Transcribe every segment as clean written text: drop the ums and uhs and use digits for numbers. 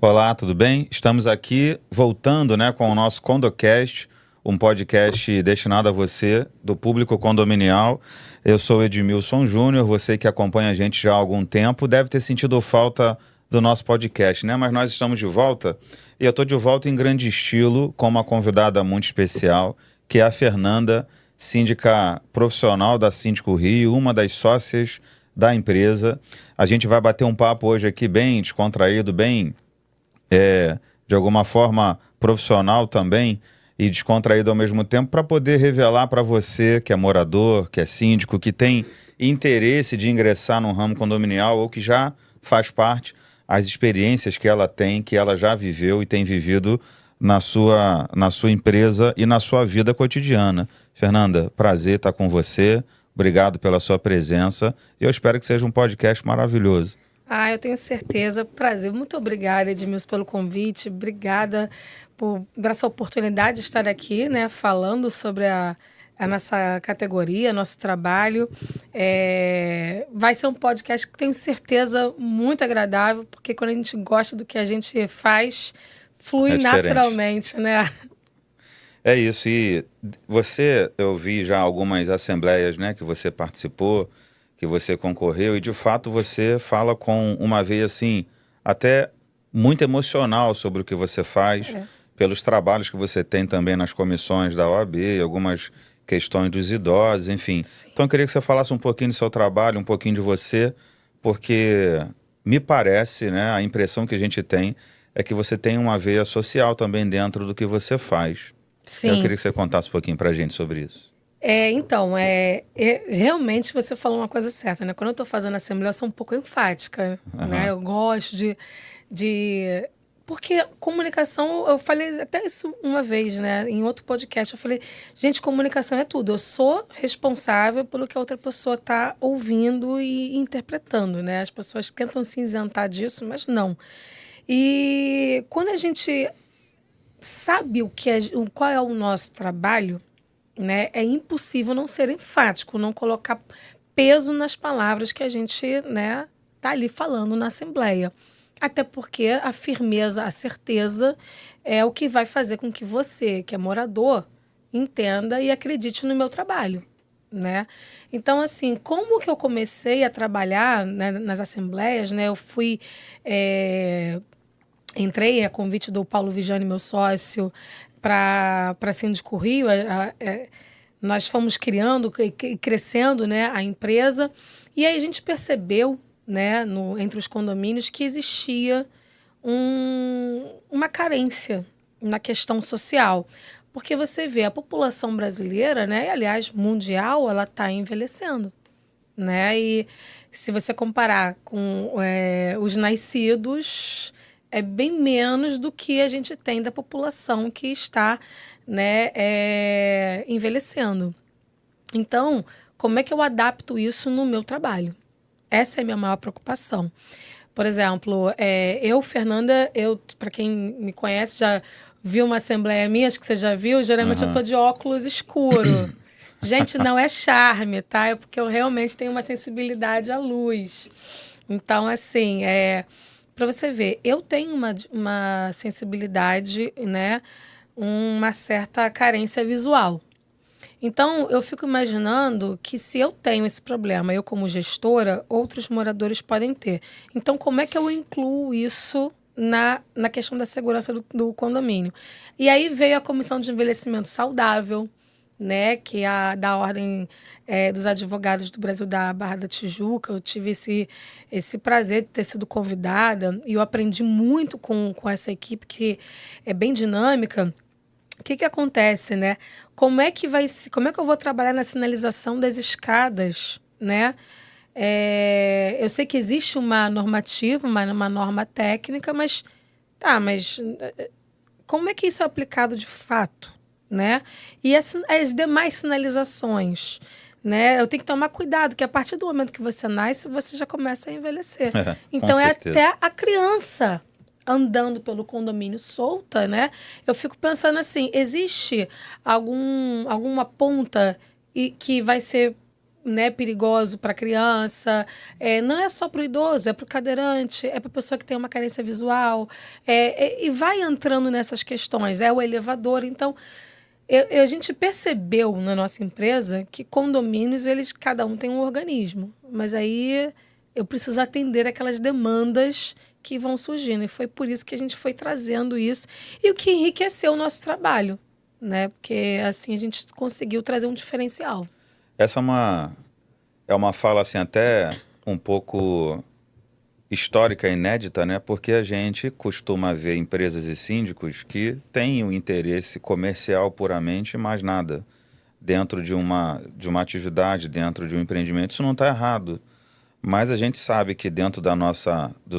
Olá, tudo bem? Estamos aqui voltando, com o nosso CondoCast, um podcast destinado a você, do público condominial. Eu sou Edmilson Júnior, você que acompanha a gente já há algum tempo deve ter sentido falta do nosso podcast, Mas nós estamos de volta e eu estou de volta em grande estilo com uma convidada muito especial, que é a Fernanda, síndica profissional da Síndico Rio, uma das sócias da empresa. A gente vai bater um papo hoje aqui bem descontraído, bem de alguma forma profissional também e descontraído ao mesmo tempo, para poder revelar para você que é morador, que é síndico, que tem interesse de ingressar no ramo condominial ou que já faz parte, as experiências que ela tem, que ela já viveu e tem vivido na sua empresa e na sua vida cotidiana. Fernanda, prazer estar com você, obrigado pela sua presença e eu espero que seja um podcast maravilhoso. Eu tenho certeza. Prazer. Muito obrigada, Edmilson, pelo convite. Obrigada por essa oportunidade de estar aqui, falando sobre a nossa categoria, nosso trabalho. Vai ser um podcast que tenho certeza muito agradável, porque quando a gente gosta do que a gente faz, flui naturalmente, É isso. E eu vi já algumas assembleias, que você participou, que você concorreu, e de fato você fala com uma veia assim, até muito emocional sobre o que você faz, pelos trabalhos que você tem também nas comissões da OAB, algumas questões dos idosos, enfim. Sim. Então eu queria que você falasse um pouquinho do seu trabalho, um pouquinho de você, porque me parece, a impressão que a gente tem é que você tem uma veia social também dentro do que você faz. Sim. Eu queria que você contasse um pouquinho pra gente sobre isso. Realmente você falou uma coisa certa, Quando eu estou fazendo assembleia, eu sou um pouco enfática, Eu gosto de... Porque comunicação, eu falei até isso uma vez, em outro podcast, eu falei, gente, comunicação é tudo. Eu sou responsável pelo que a outra pessoa está ouvindo e interpretando, As pessoas tentam se isentar disso, mas não. E quando a gente sabe qual é o nosso trabalho, é impossível não ser enfático, não colocar peso nas palavras que a gente tá ali falando na assembleia. Até porque a firmeza, a certeza é o que vai fazer com que você, que é morador, entenda e acredite no meu trabalho, Então, assim, como que eu comecei a trabalhar nas assembleias, Eu fui... Entrei a convite do Paulo Vigiani, meu sócio, para Síndico Rio. Nós fomos criando e crescendo a empresa. E aí a gente percebeu, entre os condomínios, que existia uma carência na questão social. Porque você vê a população brasileira, e, aliás, mundial, ela está envelhecendo. E se você comparar com os nascidos, é bem menos do que a gente tem da população que está envelhecendo. Então, como é que eu adapto isso no meu trabalho? Essa é a minha maior preocupação. Por exemplo, Fernanda, para quem me conhece, já viu uma assembleia minha, acho que você já viu, geralmente eu estou de óculos escuro. Gente, não é charme, tá? É porque eu realmente tenho uma sensibilidade à luz. Então, assim, para você ver, eu tenho uma sensibilidade, uma certa carência visual. Então, eu fico imaginando que se eu tenho esse problema, eu como gestora, outros moradores podem ter. Então, como é que eu incluo isso na questão da segurança do condomínio? E aí veio a Comissão de Envelhecimento Saudável, que é da Ordem dos Advogados do Brasil da Barra da Tijuca. Eu tive esse prazer de ter sido convidada e eu aprendi muito com essa equipe que é bem dinâmica. O que acontece, como é que eu vou trabalhar na sinalização das escadas, eu sei que existe uma normativa, uma norma técnica, mas como é que isso é aplicado de fato, E as demais sinalizações, Eu tenho que tomar cuidado, que a partir do momento que você nasce, você já começa a envelhecer. Então, até a criança andando pelo condomínio solta, Eu fico pensando assim, existe alguma ponta que vai ser né, perigoso para criança, não é só para o idoso, é para o cadeirante, é para a pessoa que tem uma carência visual, e vai entrando nessas questões, é o elevador. Então, a gente percebeu na nossa empresa que condomínios, cada um tem um organismo, mas aí eu preciso atender aquelas demandas que vão surgindo, e foi por isso que a gente foi trazendo isso, e o que enriqueceu o nosso trabalho, né? Porque assim a gente conseguiu trazer um diferencial. Essa é uma fala assim até um pouco histórica, inédita, né? Porque a gente costuma ver empresas e síndicos que têm o interesse comercial puramente, mais nada, dentro de uma atividade, dentro de um empreendimento. Isso não está errado, mas a gente sabe que dentro do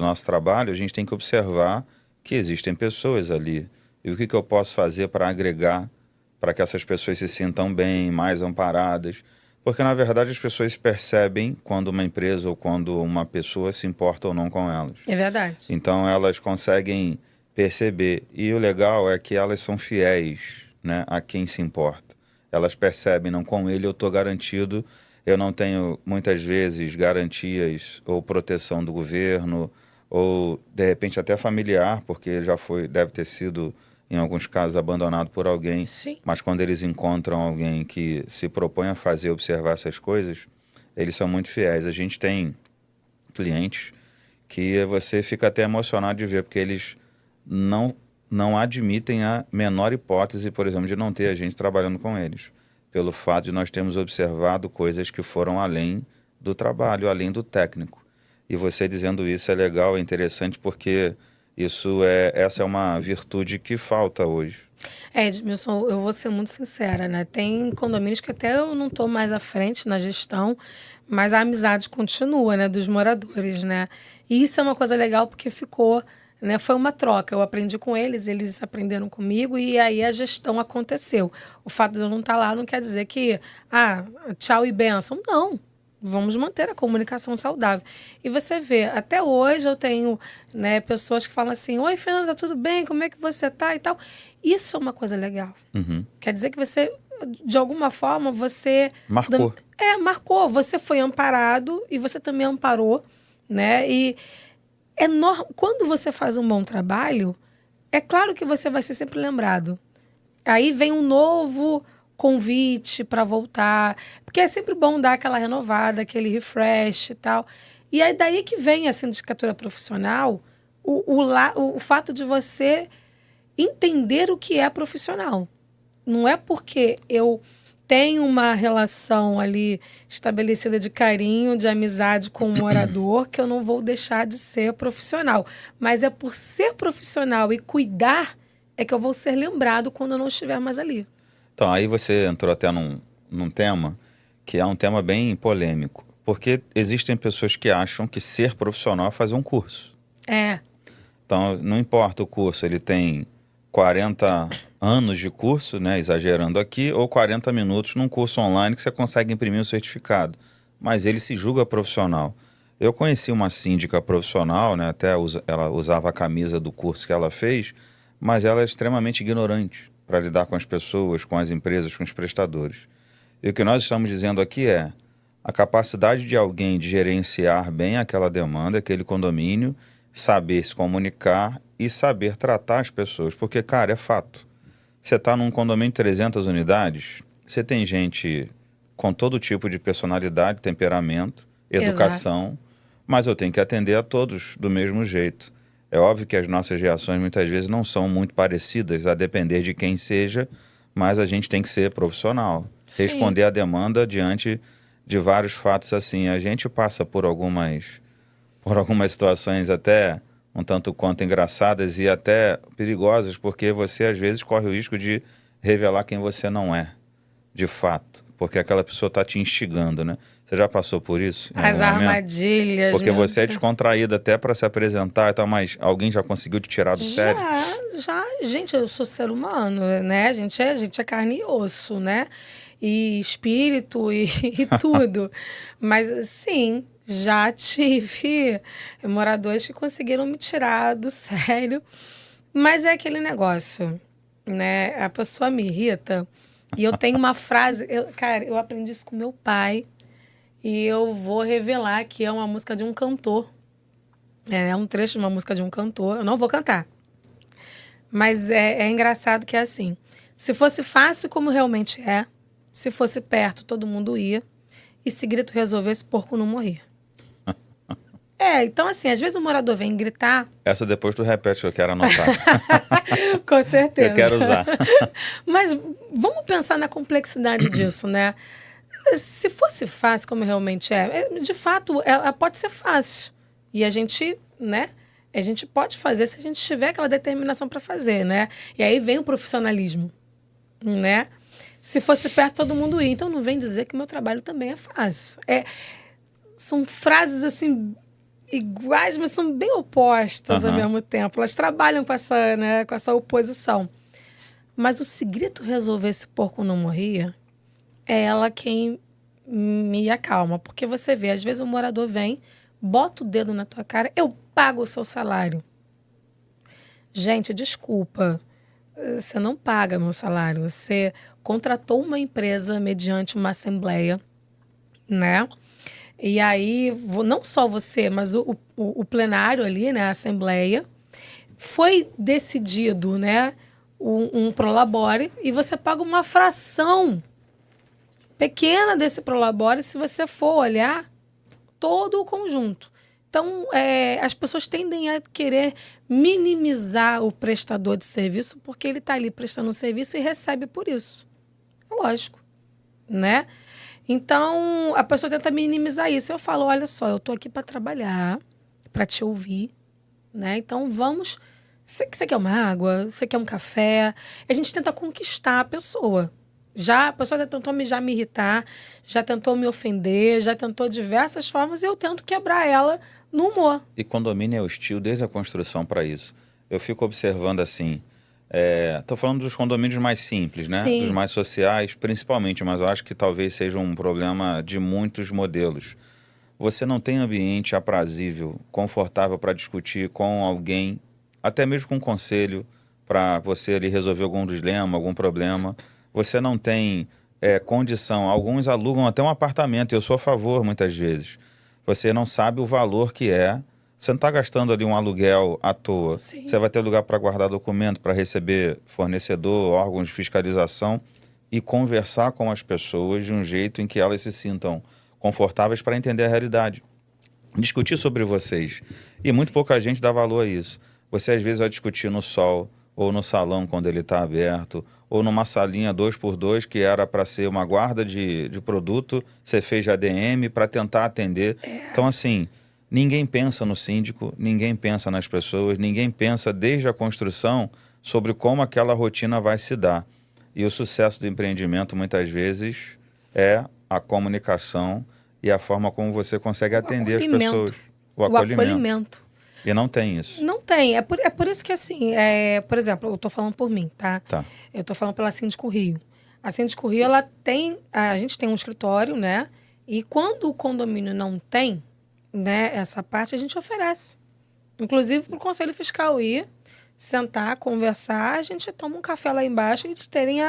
nosso trabalho a gente tem que observar que existem pessoas ali. E o que eu posso fazer para agregar, para que essas pessoas se sintam bem, mais amparadas? Porque, na verdade, as pessoas percebem quando uma empresa ou quando uma pessoa se importa ou não com elas. É verdade. Então, elas conseguem perceber. E o legal é que elas são fiéis, né, a quem se importa. Elas percebem, não, com ele eu estou garantido, eu não tenho, muitas vezes, garantias ou proteção do governo, ou, de repente, até familiar, porque deve ter sido, em alguns casos, abandonado por alguém. Sim. Mas quando eles encontram alguém que se propõe a fazer, observar essas coisas, eles são muito fiéis. A gente tem clientes que você fica até emocionado de ver, porque eles não admitem a menor hipótese, por exemplo, de não ter a gente trabalhando com eles, pelo fato de nós termos observado coisas que foram além do trabalho, além do técnico. E você dizendo isso é legal, é interessante, porque essa é uma virtude que falta hoje. Edmilson, eu vou ser muito sincera, né? Tem condomínios que até eu não estou mais à frente na gestão, mas a amizade continua, né, dos moradores, né? E isso é uma coisa legal porque ficou, né? Foi uma troca. Eu aprendi com eles, eles aprenderam comigo e aí a gestão aconteceu. O fato de eu não estar lá não quer dizer que, tchau e bênção. Não. Vamos manter a comunicação saudável. E você vê, até hoje eu tenho, né, pessoas que falam assim: oi, Fernanda, tá tudo bem? Como é que você tá? E tal. Isso é uma coisa legal. Uhum. Quer dizer que você, de alguma forma, você... Marcou. Marcou. Você foi amparado e você também amparou, né? E quando você faz um bom trabalho, é claro que você vai ser sempre lembrado. Aí vem um novo convite para voltar, porque é sempre bom dar aquela renovada, aquele refresh e tal. E aí daí que vem a sindicatura profissional, o fato de você entender o que é profissional. Não é porque eu tenho uma relação ali estabelecida de carinho, de amizade com o morador, que eu não vou deixar de ser profissional. Mas é por ser profissional e cuidar é que eu vou ser lembrado quando eu não estiver mais ali. Então, aí você entrou até num tema que é um tema bem polêmico, porque existem pessoas que acham que ser profissional é fazer um curso. Então, não importa o curso, ele tem 40 anos de curso, né, exagerando aqui, ou 40 minutos num curso online que você consegue imprimir um certificado, mas ele se julga profissional. Eu conheci uma síndica profissional, né, ela usava a camisa do curso que ela fez, mas ela é extremamente ignorante para lidar com as pessoas, com as empresas, com os prestadores. E o que nós estamos dizendo aqui é a capacidade de alguém de gerenciar bem aquela demanda, aquele condomínio, saber se comunicar e saber tratar as pessoas. Porque, cara, é fato. Você está num condomínio de 300 unidades, você tem gente com todo tipo de personalidade, temperamento, educação, exato, mas eu tenho que atender a todos do mesmo jeito. É óbvio que as nossas reações muitas vezes não são muito parecidas, a depender de quem seja, mas a gente tem que ser profissional. Sim. Responder à demanda diante de vários fatos assim. A gente passa por algumas situações até um tanto quanto engraçadas e até perigosas, porque você às vezes corre o risco de revelar quem você não é, de fato, porque aquela pessoa está te instigando, né? Você já passou por isso? As armadilhas. Porque você é descontraída até para se apresentar e tal, mas alguém já conseguiu te tirar do sério? Já. Gente, eu sou ser humano, né? A gente é carne e osso, né? E espírito e tudo. Mas, sim, já tive moradores que conseguiram me tirar do sério. Mas é aquele negócio, né? A pessoa me irrita. E eu tenho uma frase... Cara, eu aprendi isso com meu pai. e eu vou revelar que é uma música de um cantor. É um trecho de uma música de um cantor. Eu não vou cantar. Mas é engraçado que é assim. Se fosse fácil como realmente é, se fosse perto, todo mundo ia. E se grito resolvesse, porco não morria. Então assim, às vezes o morador vem gritar... Essa depois tu repete, eu quero anotar. Com certeza. Eu quero usar. Mas vamos pensar na complexidade disso, né? Se fosse fácil como realmente de fato, ela pode ser fácil. E a gente, né? A gente pode fazer se a gente tiver aquela determinação para fazer, né? E aí vem o profissionalismo, né? Se fosse perto, todo mundo ia. Então não vem dizer que o meu trabalho também é fácil. São frases assim iguais, mas são bem opostas ao mesmo tempo. Elas trabalham com essa, né, com essa oposição. Mas o se grito resolvesse, porco não morria, é ela quem me acalma. Porque você vê, às vezes o morador vem, bota o dedo na tua cara, eu pago o seu salário. Gente, desculpa, você não paga meu salário. Você contratou uma empresa mediante uma assembleia, né? E aí, não só você, mas o plenário ali, né, a assembleia, foi decidido, né, um prolabore, e você paga uma fração pequena desse prolabore se você for olhar todo o conjunto. Então, as pessoas tendem a querer minimizar o prestador de serviço porque ele está ali prestando um serviço e recebe por isso. Lógico, né? Então, a pessoa tenta minimizar isso. Eu falo, olha só, eu estou aqui para trabalhar, para te ouvir, né? Então, vamos... Você quer uma água? Você quer um café? A gente tenta conquistar a pessoa. A pessoa já tentou já me irritar, já tentou me ofender, já tentou diversas formas e eu tento quebrar ela no humor. E condomínio é hostil desde a construção para isso. Eu fico observando assim... Estou falando dos condomínios mais simples, né? Sim. Dos mais sociais, principalmente, mas eu acho que talvez seja um problema de muitos modelos. Você não tem ambiente aprazível, confortável para discutir com alguém, até mesmo com um conselho, para você ali resolver algum dilema, algum problema. Você não tem condição. Alguns alugam até um apartamento, eu sou a favor muitas vezes. Você não sabe o valor que é. Você não está gastando ali um aluguel à toa. Sim. Você vai ter lugar para guardar documento, para receber fornecedor, órgãos de fiscalização e conversar com as pessoas de um jeito em que elas se sintam confortáveis para entender a realidade. Discutir sobre vocês. E muito pouca gente dá valor a isso. Você às vezes vai discutir no sol, ou no salão quando ele está aberto, ou numa salinha 2x2 que era para ser uma guarda de produto, você fez ADM para tentar atender. Então assim... Ninguém pensa no síndico, ninguém pensa nas pessoas, ninguém pensa desde a construção sobre como aquela rotina vai se dar. E o sucesso do empreendimento, muitas vezes, é a comunicação e a forma como você consegue atender as pessoas. O acolhimento. E não tem isso. Não tem. É por isso que, assim, por exemplo, eu estou falando por mim, tá? Eu estou falando pela Síndico Rio. A Síndico Rio, ela tem... A gente tem um escritório, né? E quando o condomínio não tem... né, essa parte a gente oferece. Inclusive para o Conselho Fiscal ir, sentar, conversar, a gente toma um café lá embaixo e eles terem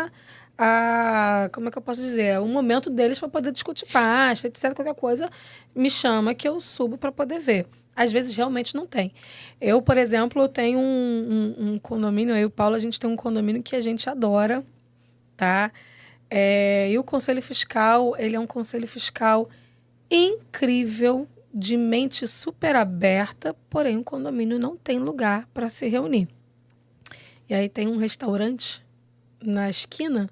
como é que eu posso dizer? Um momento deles para poder discutir pasta, etc. Qualquer coisa me chama que eu subo para poder ver. Às vezes realmente não tem. Eu, por exemplo, eu tenho um condomínio, eu e o Paulo, a gente tem um condomínio que a gente adora, tá? E o Conselho Fiscal, ele é um Conselho Fiscal incrível, de mente super aberta, porém o condomínio não tem lugar para se reunir. E aí tem um restaurante na esquina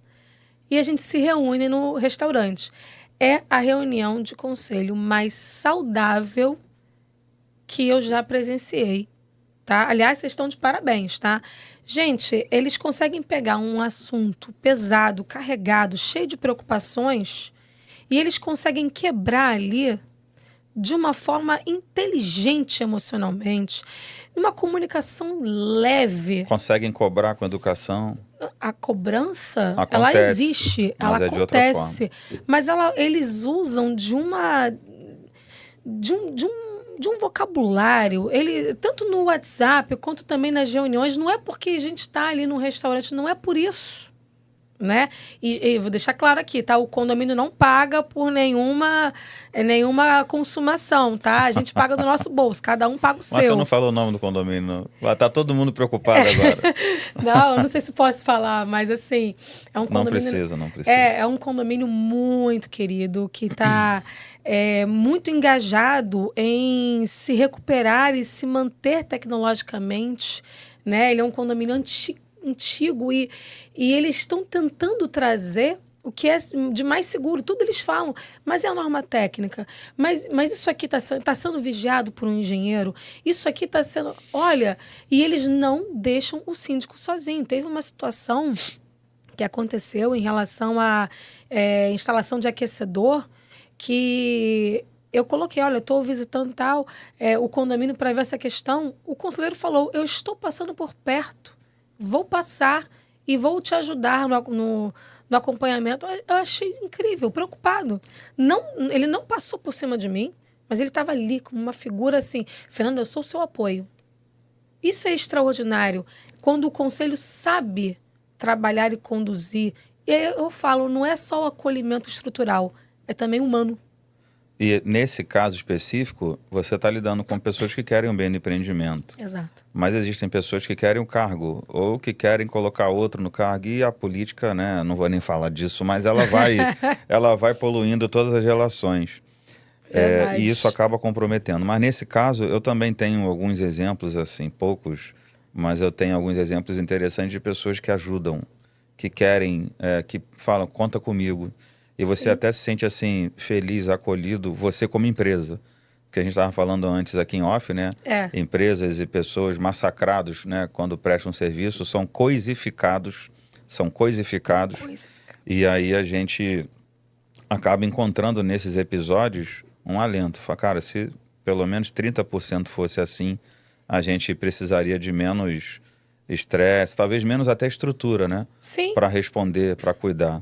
e a gente se reúne no restaurante. É a reunião de conselho mais saudável que eu já presenciei, tá? Aliás, vocês estão de parabéns, tá? Gente, eles conseguem pegar um assunto pesado, carregado, cheio de preocupações e eles conseguem quebrar ali de uma forma inteligente emocionalmente, uma comunicação leve. Conseguem cobrar com educação? A cobrança, acontece, ela existe, ela acontece, mas eles usam de um vocabulário, tanto no WhatsApp quanto também nas reuniões, não é porque a gente está ali no restaurante, não é por isso. né? E vou deixar claro aqui, tá? O condomínio não paga por nenhuma consumação, tá? A gente paga do nosso bolso, cada um paga o seu. Mas você não falou o nome do condomínio, não. Tá todo mundo preocupado agora. Não, eu não sei se posso falar, mas assim, é um condomínio... Não precisa. É um condomínio muito querido, que está muito engajado em se recuperar e se manter tecnologicamente, né? Ele é um condomínio antigo e eles estão tentando trazer o que é de mais seguro. Tudo eles falam, mas é a norma técnica. Mas isso aqui está sendo vigiado por um engenheiro. Isso aqui está sendo... Olha, e eles não deixam o síndico sozinho. Teve uma situação que aconteceu em relação à instalação de aquecedor, que eu coloquei, olha, eu estou visitando o condomínio para ver essa questão. O conselheiro falou, eu estou passando por perto, vou passar e vou te ajudar no acompanhamento. Eu achei incrível, preocupado. Ele não passou por cima de mim, mas ele estava ali como uma figura assim, Fernanda, eu sou o seu apoio. Isso é extraordinário. Quando o conselho sabe trabalhar e conduzir. E aí eu falo, não é só o acolhimento estrutural, é também humano. E nesse caso específico, você está lidando com pessoas que querem um bem de empreendimento. Exato. Mas existem pessoas que querem um cargo, ou que querem colocar outro no cargo, e a política, né, não vou nem falar disso, mas ela vai poluindo todas as relações. E isso acaba comprometendo. Mas nesse caso, eu também tenho alguns exemplos, assim, poucos, mas eu tenho alguns exemplos interessantes de pessoas que ajudam, que querem, que falam, conta comigo. E você Sim. até se sente assim, feliz, acolhido, você como empresa. Porque a gente estava falando antes aqui em off, né? Empresas e pessoas massacrados, né? Quando prestam serviço, são coisificados. E aí a gente acaba encontrando nesses episódios um alento. Fala, cara, se pelo menos 30% fosse assim, a gente precisaria de menos estresse, talvez menos até estrutura, né? Sim. Para responder, para cuidar.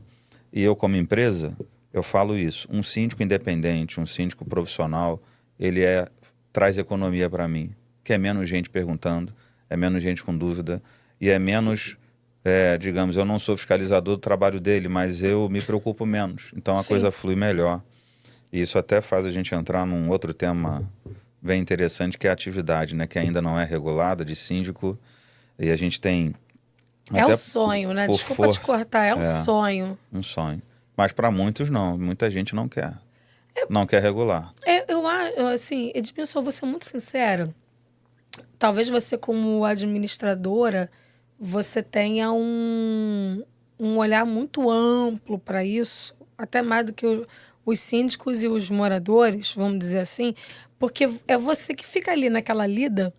E eu, como empresa, eu falo isso. Um síndico independente, um síndico profissional, ele traz economia para mim. Que é menos gente perguntando, é menos gente com dúvida, e é menos, digamos, eu não sou fiscalizador do trabalho dele, mas eu me preocupo menos. Então a coisa flui melhor. E isso até faz a gente entrar num outro tema bem interessante, que é a atividade, né? Que ainda não é regulada, de síndico. E a gente tem... É um sonho, né? Desculpa te cortar, é um sonho. Um sonho. Mas para muitos não, muita gente não quer. Não quer regular. Eu acho, assim, Edmilson, eu vou ser muito sincera. Talvez você, como administradora, você tenha um olhar muito amplo para isso, até mais do que os síndicos e os moradores, vamos dizer assim, porque é você que fica ali naquela lida,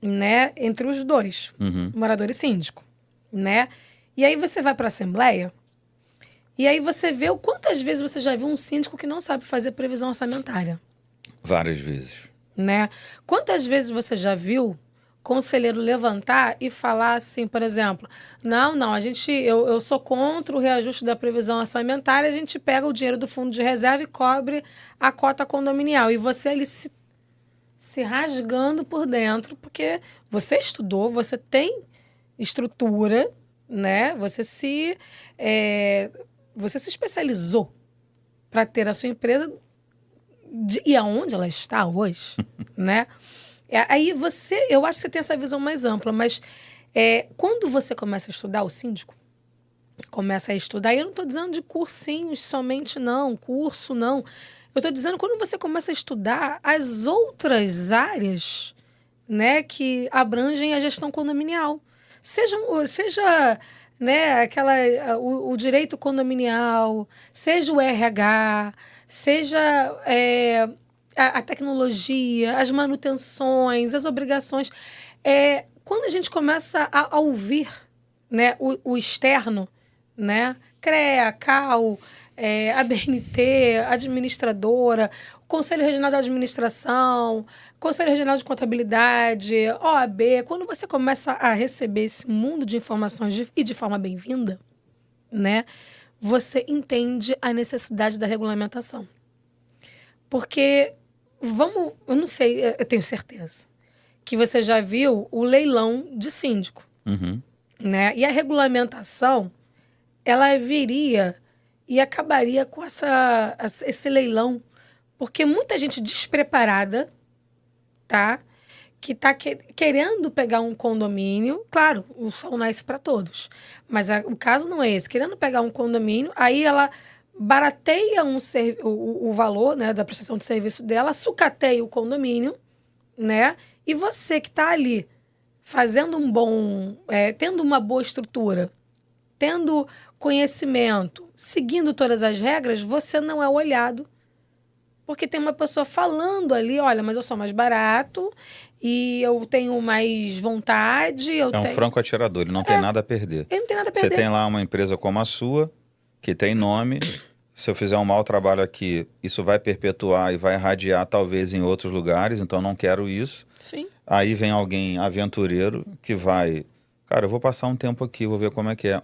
né, entre os dois, morador e síndico, né? E aí você vai para a assembleia e aí você vê quantas vezes você já viu um síndico que não sabe fazer previsão orçamentária. Várias vezes. Né? Quantas vezes você já viu conselheiro levantar e falar assim, por exemplo, não, eu sou contra o reajuste da previsão orçamentária, a gente pega o dinheiro do fundo de reserva e cobre a cota condominial. E você ali se rasgando por dentro, porque você estudou, você tem estrutura, né? Você se especializou para ter a sua empresa e aonde ela está hoje, né? Aí eu acho que você tem essa visão mais ampla, mas quando você começa a estudar, o síndico começa a estudar, e eu não estou dizendo de cursinhos somente, não, curso não. Eu estou dizendo quando você começa a estudar as outras áreas, né, que abrangem a gestão condominial. Seja né, o direito condominial, seja o RH, seja a tecnologia, as manutenções, as obrigações. Quando a gente começa a ouvir, né, o externo, né, CREA, CAL, a BNT, administradora, Conselho Regional de Administração, Conselho Regional de Contabilidade, OAB, quando você começa a receber esse mundo de informações e de forma bem-vinda, né, você entende a necessidade da regulamentação. Porque, eu não sei, eu tenho certeza, que você já viu o leilão de síndico. Uhum. Né? E a regulamentação, ela viria e acabaria com esse leilão. Porque muita gente despreparada, tá? Que está querendo pegar um condomínio. Claro, o sol nasce para todos. Mas o caso não é esse. Querendo pegar um condomínio, aí ela barateia o valor, né, da prestação de serviço dela, sucateia o condomínio, né? E você que está ali fazendo tendo uma boa estrutura, tendo conhecimento, seguindo todas as regras, você não é olhado. Porque tem uma pessoa falando ali, olha, mas eu sou mais barato e eu tenho mais vontade. Franco atirador, ele não tem nada a perder. Ele não tem nada a perder. Você tem lá uma empresa como a sua, que tem nome. Se eu fizer um mau trabalho aqui, isso vai perpetuar e vai irradiar talvez em outros lugares, então não quero isso. Sim. Aí vem alguém aventureiro que vai... Cara, eu vou passar um tempo aqui, vou ver como é que é.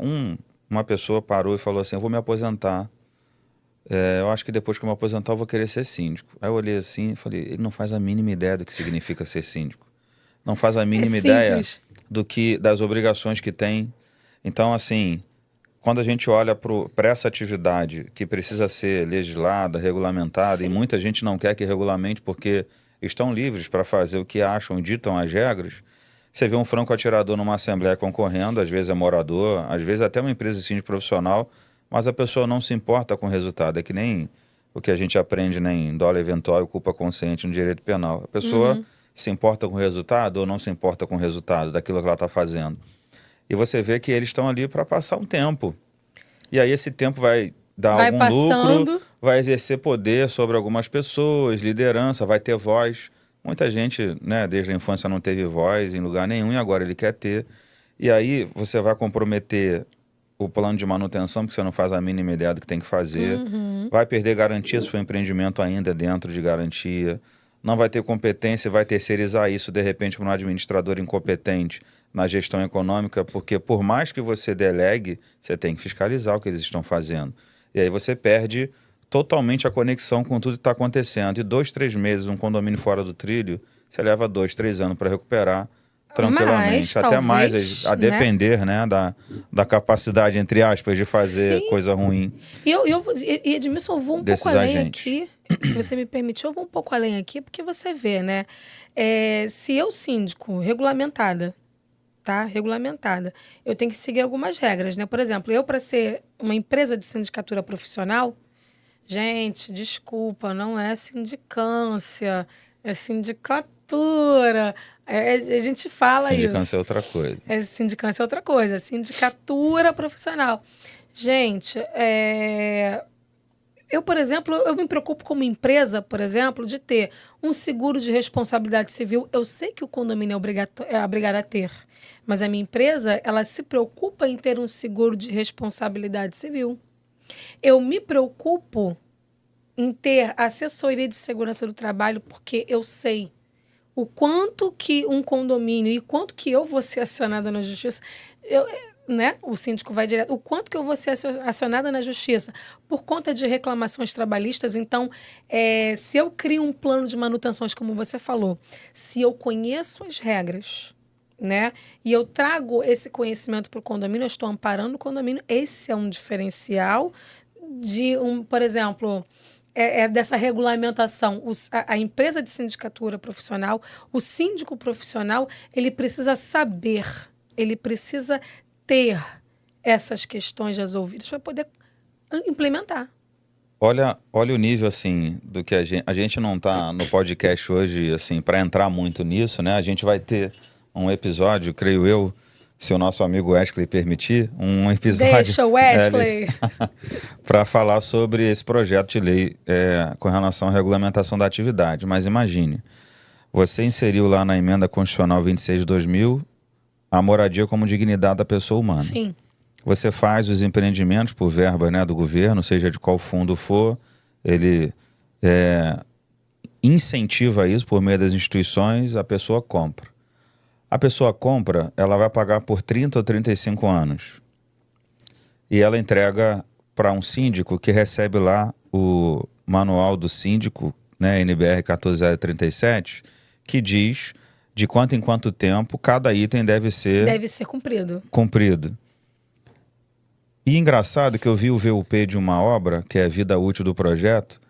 Uma pessoa parou e falou assim, eu vou me aposentar. Eu acho que depois que eu me aposentar eu vou querer ser síndico. Aí eu olhei assim e falei, ele não faz a mínima ideia do que significa ser síndico. Não faz a mínima ideia das obrigações que tem. Então, assim, quando a gente olha para essa atividade que precisa ser legislada, regulamentada, Sim. e muita gente não quer que regulamente porque estão livres para fazer o que acham, ditam as regras, você vê um franco atirador numa assembleia concorrendo, às vezes é morador, às vezes até uma empresa de síndico profissional, mas a pessoa não se importa com o resultado. É que nem o que a gente aprende, né, em dolo eventual e culpa consciente no direito penal. A pessoa se importa com o resultado ou não se importa com o resultado daquilo que ela está fazendo. E você vê que eles estão ali para passar um tempo. E aí esse tempo vai dar algum lucro, vai exercer poder sobre algumas pessoas, liderança, vai ter voz. Muita gente, né, desde a infância não teve voz em lugar nenhum e agora ele quer ter. E aí você vai comprometer o plano de manutenção, porque você não faz a mínima ideia do que tem que fazer. Vai perder garantia se o empreendimento ainda é dentro de garantia. Não vai ter competência, vai terceirizar isso, de repente, para um administrador incompetente na gestão econômica, porque por mais que você delegue, você tem que fiscalizar o que eles estão fazendo. E aí você perde totalmente a conexão com tudo que está acontecendo. E 2, 3 meses, um condomínio fora do trilho, você leva 2, 3 anos para recuperar tranquilamente, até mais a depender, né, da capacidade, entre aspas, de fazer coisa ruim. E Edmilson, eu vou um pouco além aqui, se você me permitir, eu vou um pouco além aqui, porque você vê, né, se eu, síndico, regulamentada, eu tenho que seguir algumas regras, né, por exemplo, eu para ser uma empresa de sindicatura profissional, gente, desculpa, não é sindicância, é sindicatura. A gente fala isso. Sindicância é outra coisa. Sindicância é outra coisa. Sindicatura profissional. Gente, eu, por exemplo, eu me preocupo como empresa, por exemplo, de ter um seguro de responsabilidade civil. Eu sei que o condomínio é obrigado a ter, mas a minha empresa, ela se preocupa em ter um seguro de responsabilidade civil. Eu me preocupo em ter assessoria de segurança do trabalho, porque eu sei o quanto que um condomínio e quanto que eu vou ser acionada na justiça, né? O síndico vai direto, o quanto que eu vou ser acionada na justiça por conta de reclamações trabalhistas. Então, se eu crio um plano de manutenções, como você falou, se eu conheço as regras, né? E eu trago esse conhecimento para o condomínio, eu estou amparando o condomínio, esse é um diferencial de por exemplo, dessa regulamentação. A empresa de sindicatura profissional, o síndico profissional, ele precisa saber, ele precisa ter essas questões resolvidas para poder implementar. Olha o nível, assim, do que a gente não está no podcast hoje, assim, para entrar muito nisso, né? A gente vai ter um episódio, creio eu, se o nosso amigo Wesley permitir, um episódio... Deixa o Wesley! Para falar sobre esse projeto de lei com relação à regulamentação da atividade. Mas imagine, você inseriu lá na emenda constitucional 26 de 2000 a moradia como dignidade da pessoa humana. Sim. Você faz os empreendimentos por verba, né, do governo, seja de qual fundo for, ele incentiva isso por meio das instituições, a pessoa compra. A pessoa compra, ela vai pagar por 30 ou 35 anos. E ela entrega para um síndico que recebe lá o manual do síndico, né, NBR 14037, que diz de quanto em quanto tempo cada item deve ser cumprido. E engraçado que eu vi o VUP de uma obra, que é a vida útil do projeto,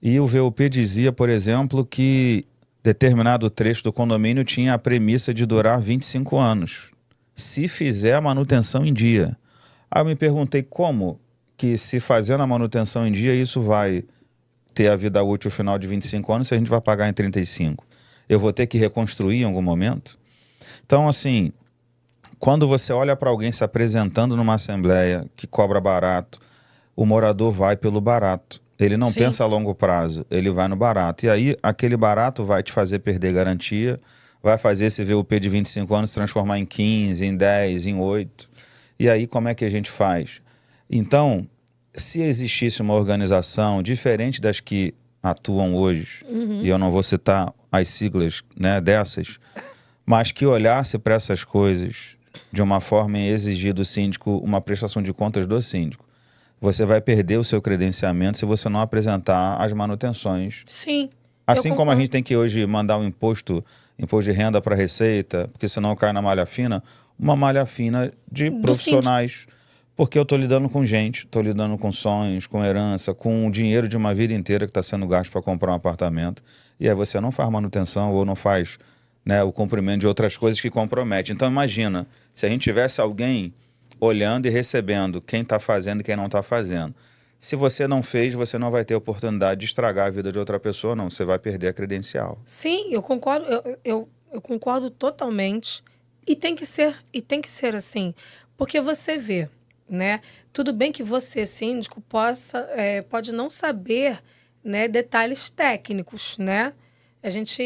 e o VUP dizia, por exemplo, que determinado trecho do condomínio tinha a premissa de durar 25 anos, se fizer a manutenção em dia. Aí eu me perguntei como que, se fazendo a manutenção em dia, isso vai ter a vida útil final de 25 anos, se a gente vai pagar em 35. Eu vou ter que reconstruir em algum momento? Então, assim, quando você olha para alguém se apresentando numa assembleia que cobra barato, o morador vai pelo barato. Ele não Sim. pensa a longo prazo, ele vai no barato. E aí, aquele barato vai te fazer perder garantia, vai fazer esse VUP de 25 anos transformar em 15, em 10, em 8. E aí, como é que a gente faz? Então, se existisse uma organização diferente das que atuam hoje, e eu não vou citar as siglas, né, dessas, mas que olhasse para essas coisas de uma forma em exigir do síndico uma prestação de contas do síndico, você vai perder o seu credenciamento se você não apresentar as manutenções. Sim. Assim eu como a concordo. gente tem que hoje mandar um imposto de renda para a Receita, porque senão cai na malha fina, uma malha fina de Do profissionais. Porque eu estou lidando com gente, estou lidando com sonhos, com herança, com o dinheiro de uma vida inteira que está sendo gasto para comprar um apartamento. E aí você não faz manutenção ou não faz, né, o cumprimento de outras coisas que comprometem. Então imagina, se a gente tivesse alguém olhando e recebendo quem está fazendo e quem não está fazendo. Se você não fez, você não vai ter oportunidade de estragar a vida de outra pessoa, não. Você vai perder a credencial. Sim, eu concordo, eu concordo totalmente. E tem que ser assim. Porque você vê, né? Tudo bem que você, síndico, pode não saber, né, detalhes técnicos, né? A gente,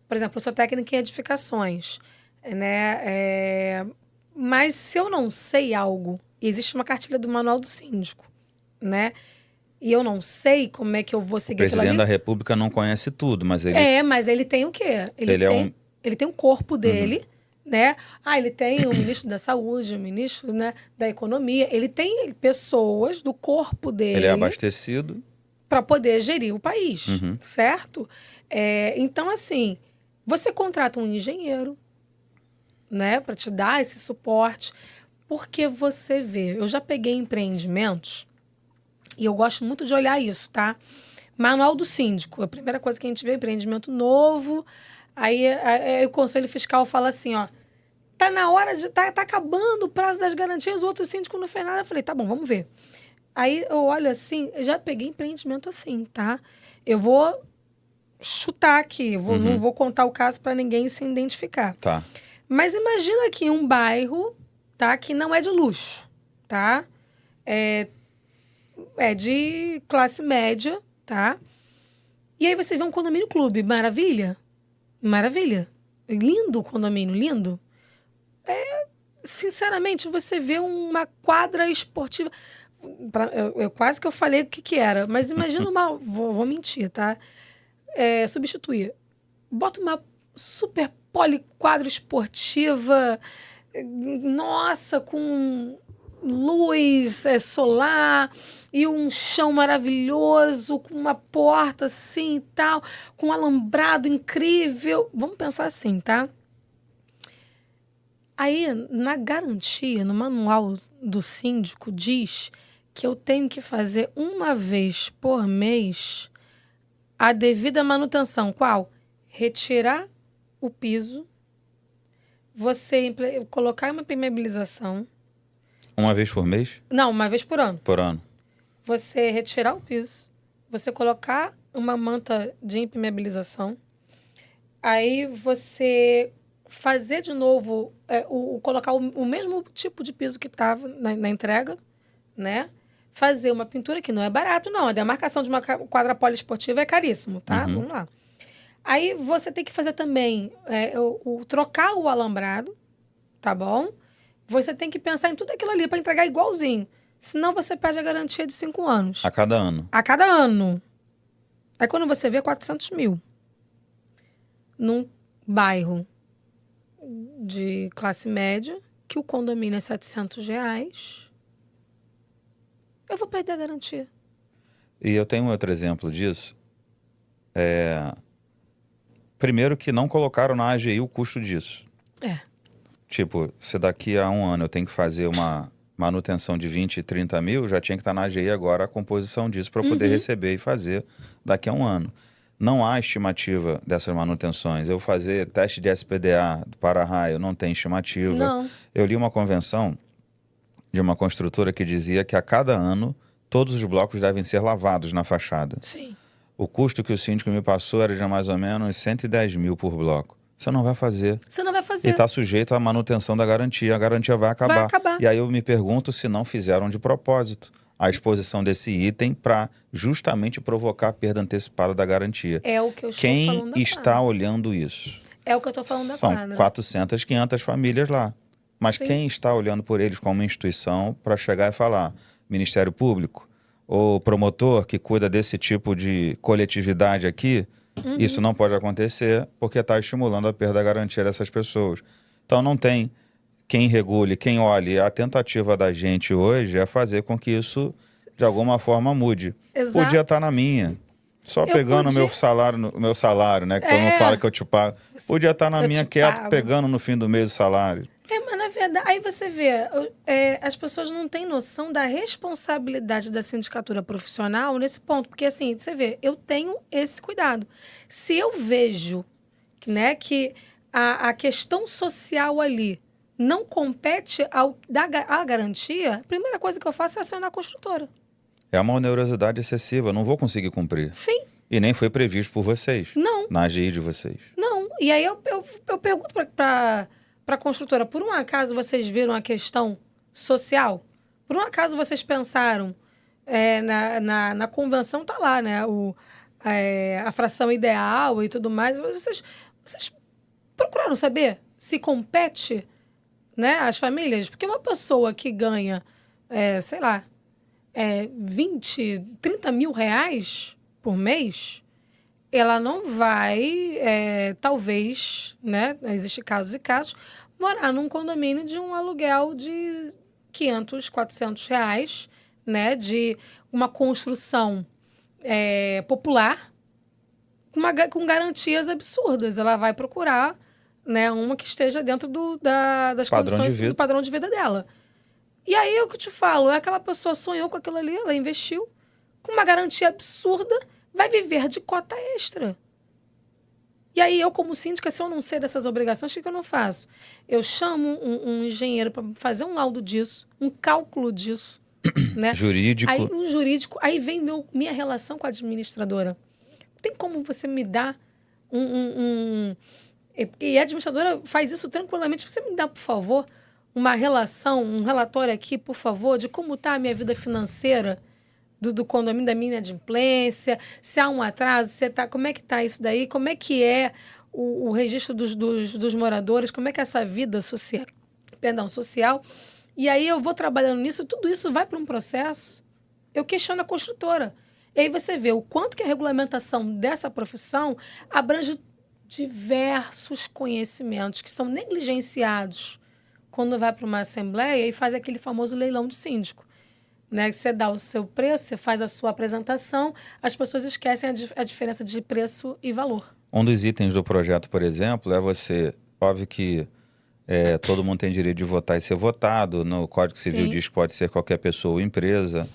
por exemplo, eu sou técnica em edificações, né? Mas se eu não sei algo, existe uma cartilha do Manual do Síndico, né? E eu não sei como é que eu vou O seguir aquilo presidente ali. da República não conhece tudo, mas ele, Mas ele tem o quê? Ele tem um corpo dele, né? Ele tem o ministro da Saúde, o ministro, né, da Economia. Ele tem pessoas do corpo ele é dele abastecido. para poder gerir o país, certo? Então, assim, você contrata um engenheiro, né, para te dar esse suporte, porque você vê. Eu já peguei empreendimentos e eu gosto muito de olhar isso, tá? Manual do Síndico. A primeira coisa que a gente vê é empreendimento novo. Aí o Conselho Fiscal fala assim, ó, tá na hora de... Tá acabando o prazo das garantias, o outro síndico não fez nada. Eu falei, tá bom, vamos ver. Aí eu olho assim, eu já peguei empreendimento assim, tá? Eu vou chutar aqui, não vou contar o caso para ninguém se identificar. Tá. Mas imagina aqui um bairro, tá, que não é de luxo, tá? É de classe média, tá? E aí você vê um condomínio clube, maravilha? Maravilha. Lindo o condomínio, lindo. Sinceramente, você vê uma quadra esportiva. Quase que eu falei o que era, mas imagina uma. Vou mentir, tá? Substituir. Bota uma super poliquadra esportiva, nossa, com luz solar e um chão maravilhoso, com uma porta assim e tal, com um alambrado incrível. Vamos pensar assim, tá? Aí, na garantia, no manual do síndico, diz que eu tenho que fazer uma vez por mês a devida manutenção. Qual? Retirar o piso, você colocar uma impermeabilização. Uma vez por mês? Não, uma vez por ano. Por ano. Você retirar o piso, você colocar uma manta de impermeabilização, aí você fazer de novo, colocar o mesmo tipo de piso que estava na entrega, né? Fazer uma pintura que não é barato, não. A demarcação de uma quadra poliesportiva é caríssimo, tá? Vamos lá. Aí você tem que fazer também, trocar o alambrado, tá bom? Você tem que pensar em tudo aquilo ali para entregar igualzinho. Senão você perde a garantia de 5 anos. A cada ano. A cada ano. Aí quando você vê 400 mil num bairro de classe média, que o condomínio é R$700, eu vou perder a garantia. E eu tenho outro exemplo disso. Primeiro que não colocaram na AGI o custo disso. Tipo, se daqui a um ano eu tenho que fazer uma manutenção de 20 e 30 mil, já tinha que estar na AGI agora a composição disso para eu poder receber e fazer daqui a um ano. Não há estimativa dessas manutenções. Eu fazer teste de SPDA do para-raio, não tem estimativa. Não. Eu li uma convenção de uma construtora que dizia que a cada ano todos os blocos devem ser lavados na fachada. Sim. O custo que o síndico me passou era de mais ou menos 110 mil por bloco. Você não vai fazer. Você não vai E fazer. está sujeito à manutenção da garantia. A garantia vai acabar. Vai acabar. E aí eu me pergunto se não fizeram de propósito a exposição desse item para justamente provocar a perda antecipada da garantia. É o que eu estou Quem falando da está quadra. olhando isso? É o que eu estou falando da São quadra. 400, 500 famílias lá. Mas Sim. quem está olhando por eles como instituição para chegar e falar? Ministério Público? Ou promotor que cuida desse tipo de coletividade aqui? Isso não pode acontecer porque está estimulando a perda da garantia dessas pessoas. Então não tem quem regule, quem olhe. A tentativa da gente hoje é fazer com que isso de alguma forma mude. Exato. Podia estar na minha. Só Eu pegando o podia- meu salário, né? Que todo mundo fala que eu te pago. Podia estar na Eu minha te quieto, pago. pegando no fim do mês o salário. Mas na verdade, aí você vê, as pessoas não têm noção da responsabilidade da sindicatura profissional nesse ponto. Porque assim, você vê, eu tenho esse cuidado. Se eu vejo, né, que a questão social ali não compete à garantia, a primeira coisa que eu faço é acionar a construtora. É uma onerosidade excessiva, não vou conseguir cumprir. Sim, E nem foi previsto por vocês, não. na AGI de vocês. Não, e aí eu pergunto para a construtora, por um acaso vocês viram a questão social? Por um acaso vocês pensaram, na convenção tá lá, né, a fração ideal e tudo mais, vocês procuraram saber se compete, né, às famílias? Porque uma pessoa que ganha, sei lá, 20, 30 mil reais por mês, ela não vai, talvez, né, existem casos e casos, morar num condomínio de um aluguel de 500, 400 reais, né, de uma construção popular, com garantias absurdas. Ela vai procurar, né, uma que esteja dentro das Padrão condições de vida. do padrão de vida dela. E aí, o que eu te falo, aquela pessoa sonhou com aquilo ali, ela investiu, com uma garantia absurda, vai viver de cota extra. E aí, eu como síndica, se eu não sei dessas obrigações, o que eu não faço? Eu chamo um engenheiro para fazer um laudo disso, um cálculo disso, né? Jurídico. Aí, um jurídico, aí vem minha relação com a administradora. Tem como você me dar E a administradora faz isso tranquilamente. Você me dá, por favor, uma relação, um relatório aqui, por favor, de como está a minha vida financeira do condomínio, da minha inadimplência, se há um atraso, como é que está isso daí, como é que é o registro dos moradores, como é que é essa vida social. E aí eu vou trabalhando nisso, tudo isso vai para um processo, eu questiono a construtora. E aí você vê o quanto que a regulamentação dessa profissão abrange diversos conhecimentos que são negligenciados quando vai para uma assembleia e faz aquele famoso leilão de síndico. Né? Você dá o seu preço, você faz a sua apresentação, as pessoas esquecem a diferença de preço e valor. Um dos itens do projeto, por exemplo, é você... Óbvio que todo mundo tem direito de votar e ser votado. No Código Civil Sim. diz que pode ser qualquer pessoa ou empresa.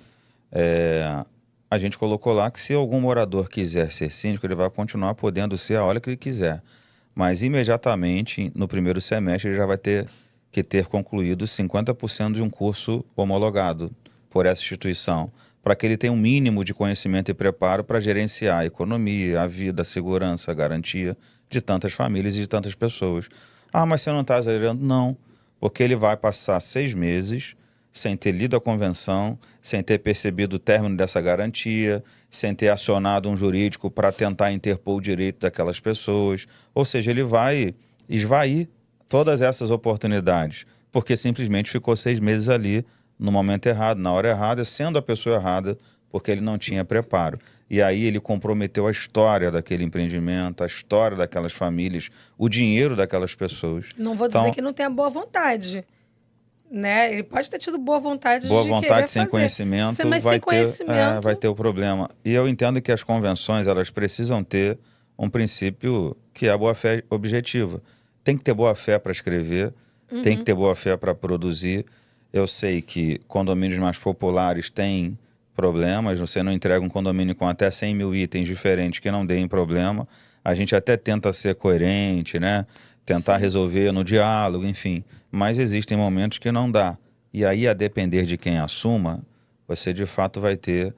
A gente colocou lá que se algum morador quiser ser síndico, ele vai continuar podendo ser a hora que ele quiser. Mas imediatamente, no primeiro semestre, ele já vai ter que ter concluído 50% de um curso homologado por essa instituição, para que ele tenha um mínimo de conhecimento e preparo para gerenciar a economia, a vida, a segurança, a garantia de tantas famílias e de tantas pessoas. Ah, mas você não está exagerando? Não, porque ele vai passar 6 meses sem ter lido a convenção, sem ter percebido o término dessa garantia, sem ter acionado um jurídico para tentar interpor o direito daquelas pessoas. Ou seja, ele vai esvair todas essas oportunidades, porque simplesmente ficou 6 meses ali no momento errado, na hora errada, sendo a pessoa errada, porque ele não tinha preparo. E aí ele comprometeu a história daquele empreendimento, a história daquelas famílias, o dinheiro daquelas pessoas. Não vou dizer que não tenha boa vontade. Né? Ele pode ter tido boa vontade boa de vontade querer sem fazer. conhecimento, Mas sem conhecimento... vai ter o problema. E eu entendo que as convenções elas precisam ter um princípio que é a boa-fé objetiva. Tem que ter boa-fé para escrever, tem que ter boa-fé para produzir. Eu sei que condomínios mais populares têm problemas, você não entrega um condomínio com até 100 mil itens diferentes que não deem problema. A gente até tenta ser coerente, né? Tentar Sim. resolver no diálogo, enfim. Mas existem momentos que não dá. E aí, a depender de quem assuma, você de fato vai ter,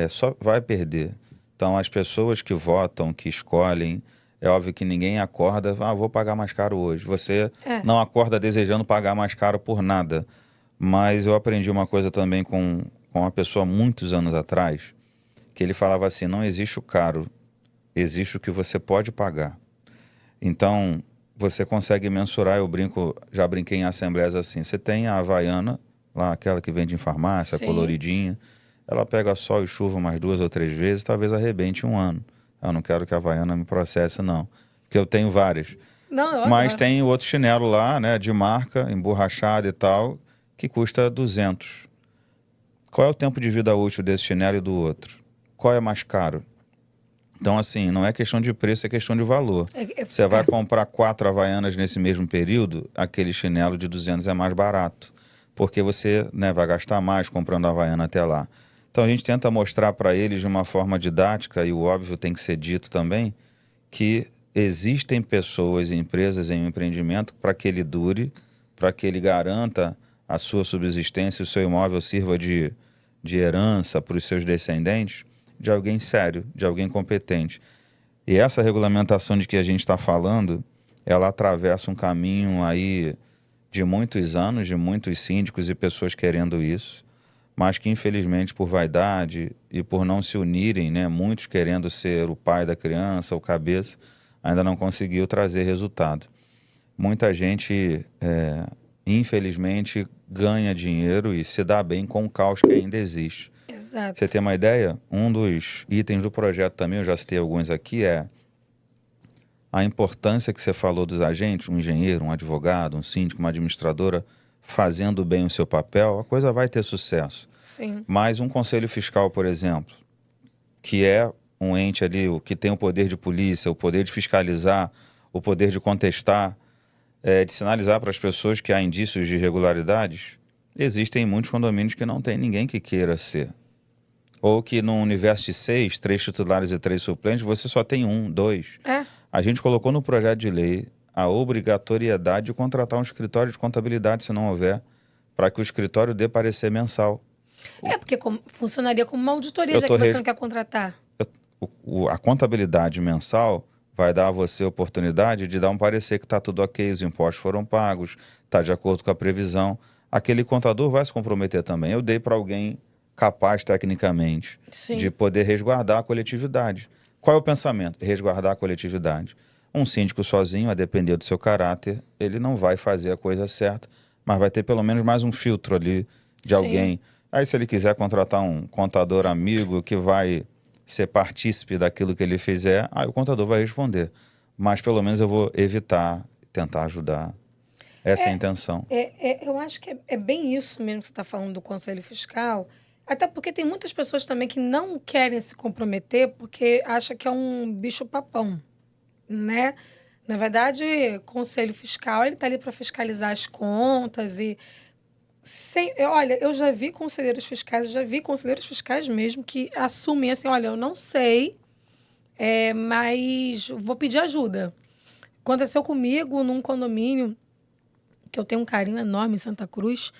só vai perder. Então, as pessoas que votam, que escolhem, é óbvio que ninguém acorda, vou pagar mais caro hoje. Você É. não acorda desejando pagar mais caro por nada. Mas eu aprendi uma coisa também com uma pessoa muitos anos atrás, que ele falava assim, não existe o caro, existe o que você pode pagar. Então, você consegue mensurar, eu brinco, já brinquei em assembleias assim, você tem a Havaiana, lá aquela que vende em farmácia, Sim. coloridinha, ela pega sol e chuva umas 2 ou 3 vezes, talvez arrebente um ano. Eu não quero que a Havaiana me processe, não, porque eu tenho várias. Não, eu Mas adoro. tem o outro chinelo lá, né, de marca, emborrachado e tal, que custa 200. Qual é o tempo de vida útil desse chinelo e do outro? Qual é mais caro? Então, assim, não é questão de preço, é questão de valor. Você vai comprar 4 Havaianas nesse mesmo período, aquele chinelo de 200 é mais barato, porque você, né, vai gastar mais comprando a Havaiana até lá. Então, a gente tenta mostrar para eles de uma forma didática, e o óbvio tem que ser dito também, que existem pessoas e empresas em um empreendimento para que ele dure, para que ele garanta a sua subsistência, o seu imóvel sirva de herança para os seus descendentes, de alguém sério, de alguém competente. E essa regulamentação de que a gente está falando, ela atravessa um caminho aí de muitos anos, de muitos síndicos e pessoas querendo isso, mas que infelizmente por vaidade e por não se unirem, né, muitos querendo ser o pai da criança, o cabeça, ainda não conseguiu trazer resultado. Muita gente, infelizmente, ganha dinheiro e se dá bem com o caos que ainda existe. Exato. Você tem uma ideia? Um dos itens do projeto também, eu já citei alguns aqui, é a importância que você falou dos agentes, um engenheiro, um advogado, um síndico, uma administradora, fazendo bem o seu papel, a coisa vai ter sucesso. Sim. Mas um conselho fiscal, por exemplo, que é um ente ali, o que tem o poder de polícia, o poder de fiscalizar, o poder de contestar, de sinalizar para as pessoas que há indícios de irregularidades, existem muitos condomínios que não tem ninguém que queira ser. Ou que no universo de 6, 3 titulares e 3 suplentes, você só tem 1, 2. É. A gente colocou no projeto de lei a obrigatoriedade de contratar um escritório de contabilidade, se não houver, para que o escritório dê parecer mensal. Porque funcionaria como uma auditoria, Eu já tô que você não quer contratar. A contabilidade mensal vai dar a você a oportunidade de dar um parecer que está tudo ok, os impostos foram pagos, está de acordo com a previsão. Aquele contador vai se comprometer também. Eu dei para alguém capaz tecnicamente Sim. de poder resguardar a coletividade. Qual é o pensamento? Resguardar a coletividade. Um síndico sozinho, a depender do seu caráter, ele não vai fazer a coisa certa, mas vai ter pelo menos mais um filtro ali de Sim. alguém. Aí se ele quiser contratar um contador amigo que vai ser partícipe daquilo que ele fizer, aí o contador vai responder. Mas pelo menos eu vou evitar, tentar ajudar. Essa é a intenção. Eu acho que é bem isso mesmo que você está falando do Conselho Fiscal, até porque tem muitas pessoas também que não querem se comprometer porque acham que é um bicho-papão, né? Na verdade, o Conselho Fiscal, ele está ali para fiscalizar as contas e... olha, eu já vi conselheiros fiscais mesmo que assumem assim, olha, eu não sei, mas vou pedir ajuda. Aconteceu comigo num condomínio que eu tenho um carinho enorme em Santa Cruz.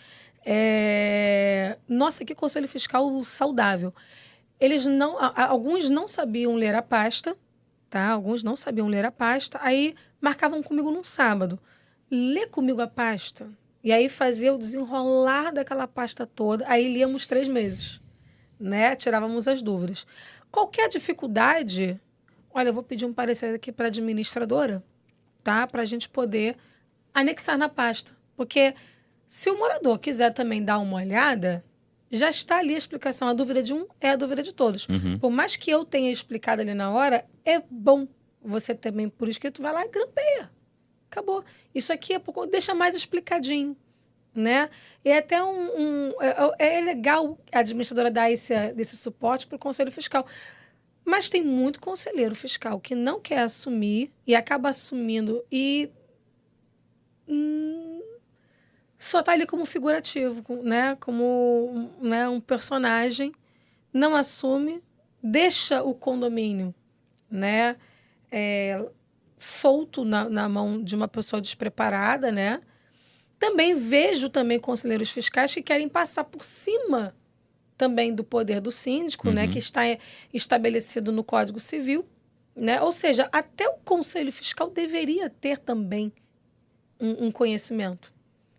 Nossa, que conselho fiscal saudável. Eles não, alguns não sabiam ler a pasta, tá? Alguns não sabiam ler a pasta. Aí marcavam comigo num sábado. Lê comigo a pasta. E aí fazia o desenrolar daquela pasta toda. Aí líamos 3 meses, né? Tirávamos as dúvidas. Qualquer dificuldade, olha, eu vou pedir um parecer aqui para a administradora, tá? Para a gente poder anexar na pasta. Porque se o morador quiser também dar uma olhada, já está ali a explicação. A dúvida de um é a dúvida de todos. Por mais que eu tenha explicado ali na hora, é bom você também, por escrito, vai lá e grampeia. Acabou. Isso aqui deixa mais explicadinho, né? E até é legal a administradora dar desse suporte para o Conselho Fiscal. Mas tem muito conselheiro fiscal que não quer assumir e acaba assumindo e só está ali como figurativo, né? Como, né, um personagem, não assume, deixa o condomínio, né, solto na mão de uma pessoa despreparada, né? Também vejo também conselheiros fiscais que querem passar por cima também do poder do síndico, né, que está estabelecido no Código Civil, né? Ou seja, até o conselho fiscal deveria ter também um conhecimento.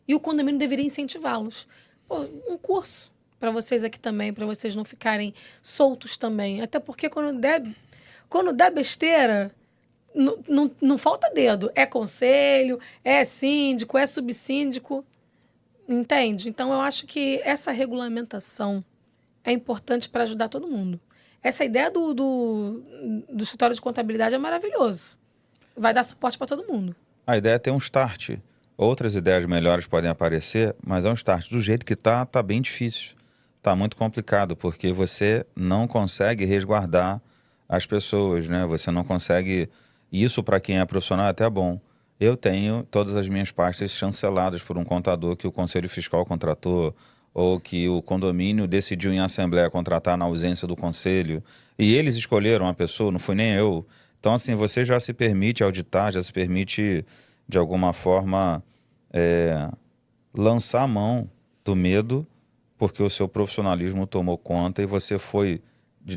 E o condomínio deveria incentivá-los. Pô, um curso para vocês aqui também, para vocês não ficarem soltos também. Até porque quando der besteira, não falta dedo. É conselho, é síndico, é subsíndico. Entende? Então, eu acho que essa regulamentação é importante para ajudar todo mundo. Essa ideia do escritório de contabilidade é maravilhoso. Vai dar suporte para todo mundo. A ideia é ter um start. Outras ideias melhores podem aparecer, mas é um start. Do jeito que tá bem difícil. Tá muito complicado, porque você não consegue resguardar as pessoas, né? Você não consegue... Isso, para quem é profissional, é até bom. Eu tenho todas as minhas pastas chanceladas por um contador que o Conselho Fiscal contratou, ou que o condomínio decidiu em assembleia contratar na ausência do conselho. E eles escolheram a pessoa, não fui nem eu. Então, assim, você já se permite auditar, já se permite, de alguma forma, lançar a mão do medo, porque o seu profissionalismo tomou conta e você foi,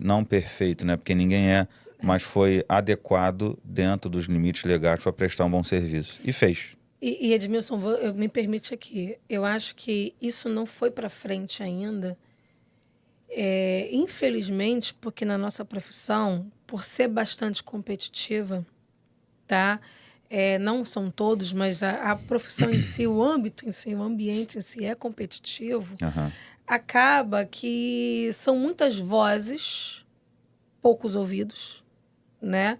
não perfeito, né? Porque ninguém é, mas foi adequado dentro dos limites legais para prestar um bom serviço. E fez. E Edmilson, me permite aqui. Eu acho que isso não foi para frente ainda. Infelizmente, porque na nossa profissão, por ser bastante competitiva, tá? Não são todos, mas a profissão em si, o âmbito em si, o ambiente em si é competitivo. Acaba que são muitas vozes, poucos ouvidos, né?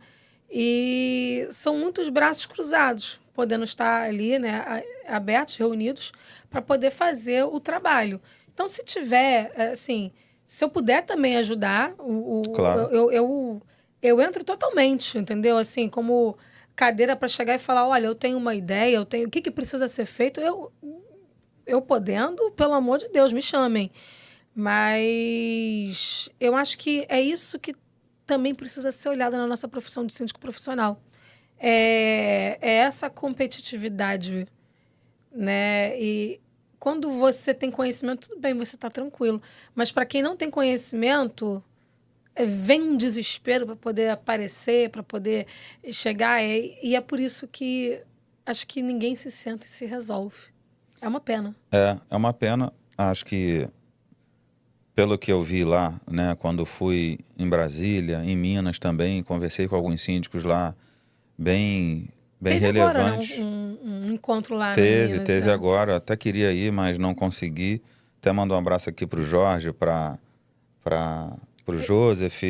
E são muitos braços cruzados, podendo estar ali, né, abertos, reunidos, para poder fazer o trabalho. Então, se tiver, assim, se eu puder também ajudar, Claro. eu entro totalmente, entendeu? Assim, como cadeira para chegar e falar, olha, eu tenho uma ideia, o que precisa ser feito, eu podendo, pelo amor de Deus, me chamem. Mas eu acho que é isso que também precisa ser olhado na nossa profissão de síndico profissional. É essa competitividade, né? E quando você tem conhecimento, tudo bem, você está tranquilo. Mas para quem não tem conhecimento, vem um desespero para poder aparecer, para poder chegar. E é por isso que acho que ninguém se senta e se resolve. É uma pena. É uma pena. Acho que, pelo que eu vi lá, né, quando fui em Brasília, em Minas também, conversei com alguns síndicos lá, bem Teve relevantes. agora, né, um encontro lá em Minas. Teve agora. Até queria ir, mas não consegui. Até mando um abraço aqui para o Jorge, para o Joseph.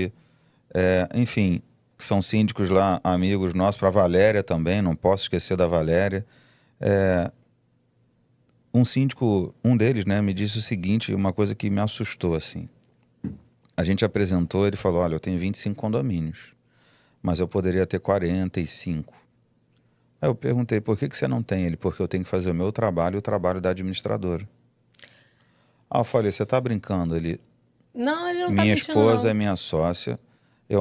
Enfim, que são síndicos lá, amigos nossos, para a Valéria também, não posso esquecer da Valéria. Um síndico, um deles, né, me disse o seguinte, uma coisa que me assustou, assim. A gente apresentou, ele falou, olha, eu tenho 25 condomínios, mas eu poderia ter 45. Aí eu perguntei, por que você não tem? Ele, porque eu tenho que fazer o meu trabalho e o trabalho da administradora. Ah, eu falei, você está brincando? Ele, Não, ele não está minha mentindo, esposa não. é minha sócia,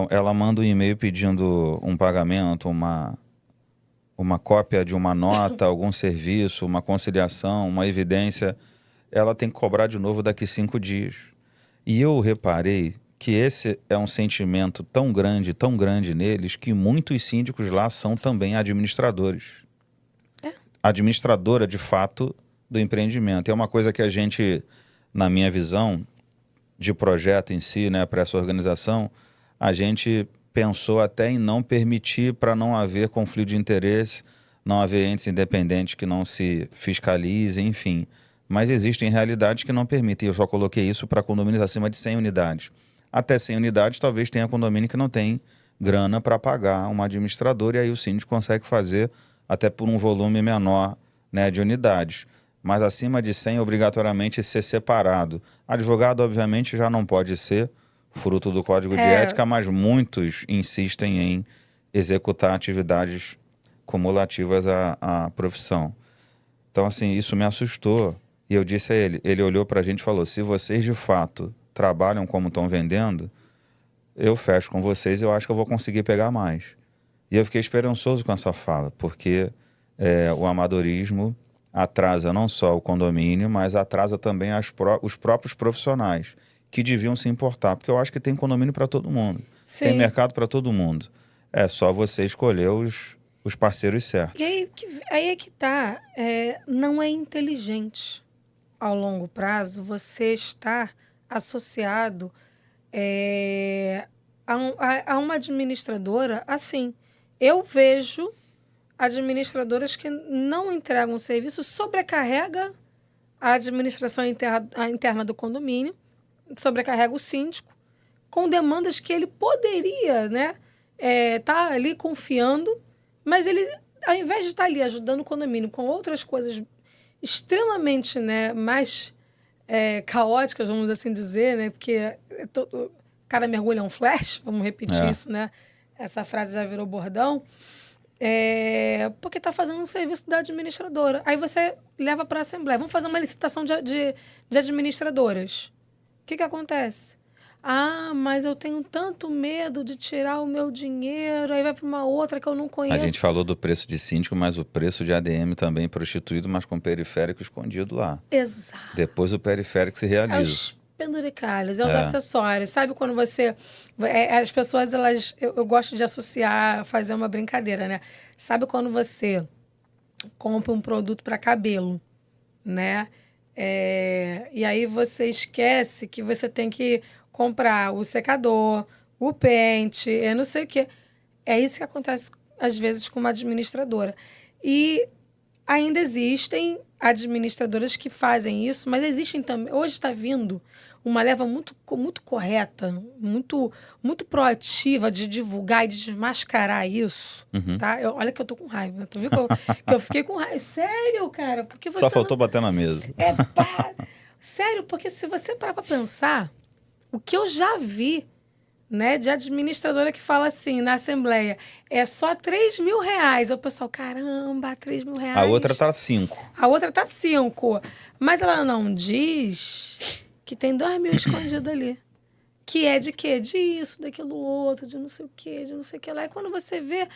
ela manda um e-mail pedindo um pagamento, uma cópia de uma nota, algum serviço, uma conciliação, uma evidência, ela tem que cobrar de novo daqui 5 dias. E eu reparei que esse é um sentimento tão grande neles, que muitos síndicos lá são também administradores. Administradora, de fato, do empreendimento. É uma coisa que a gente, na minha visão de projeto em si, né, para essa organização, a gente pensou até em não permitir, para não haver conflito de interesse, não haver entes independentes que não se fiscalizem, enfim. Mas existem realidades que não permitem. Eu só coloquei isso para condomínios acima de 100 unidades. Até 100 unidades, talvez tenha condomínio que não tem grana para pagar uma administradora, e aí o síndico consegue fazer até por um volume menor, né, de unidades. Mas acima de 100, obrigatoriamente ser separado. Advogado, obviamente, já não pode ser, fruto do Código de Ética, mas muitos insistem em executar atividades cumulativas à profissão. Então, assim, isso me assustou. E eu disse a ele olhou pra gente e falou, se vocês de fato trabalham como estão vendendo, eu fecho com vocês, eu acho que eu vou conseguir pegar mais. E eu fiquei esperançoso com essa fala, porque o amadorismo atrasa não só o condomínio, mas atrasa também os próprios profissionais, que deviam se importar, porque eu acho que tem condomínio para todo mundo, tem Sim. mercado para todo mundo. É só você escolher os parceiros certos. E aí é que tá. Não é inteligente, ao longo prazo, você estar associado a uma administradora assim. Eu vejo administradoras que não entregam serviço, sobrecarrega a administração interna do condomínio, sobrecarrega o síndico, com demandas que ele poderia, né, tá ali confiando, mas ele, ao invés de estar ali ajudando o condomínio com outras coisas extremamente, né, mais caóticas, vamos assim dizer, né, porque o cara mergulha é um flash, vamos repetir isso, né, essa frase já virou bordão, porque está fazendo um serviço da administradora. Aí você leva para a Assembleia. Vamos fazer uma licitação de administradoras. O que acontece? Ah, mas eu tenho tanto medo de tirar o meu dinheiro, aí vai para uma outra que eu não conheço. A gente falou do preço de síndico, mas o preço de ADM também prostituído, mas com periférico escondido lá. Exato. Depois o periférico se realiza. É os penduricalhos, os acessórios. Sabe quando você... as pessoas, elas... Eu gosto de associar, fazer uma brincadeira, né? Sabe quando você compra um produto para cabelo, né? E aí você esquece que você tem que comprar o secador, o pente, eu não sei o quê. É isso que acontece, às vezes, com uma administradora. E ainda existem administradoras que fazem isso, mas existem também... Hoje está vindo uma leva muito, muito correta, muito, muito proativa de divulgar e de desmascarar isso, tá? Olha que eu tô com raiva. Tu viu que eu fiquei com raiva? Sério, cara? Porque você só faltou bater na mesa. Sério, porque se você parar pra pensar, o que eu já vi, né, de administradora que fala assim, na Assembleia, é só R$3.000. O pessoal, caramba, R$3.000. A outra tá 5. A outra tá 5. Mas ela não diz que tem 2.000 escondido ali. Que é de quê? De isso, daquilo outro, de não sei o quê, de não sei o que lá. E quando você vê...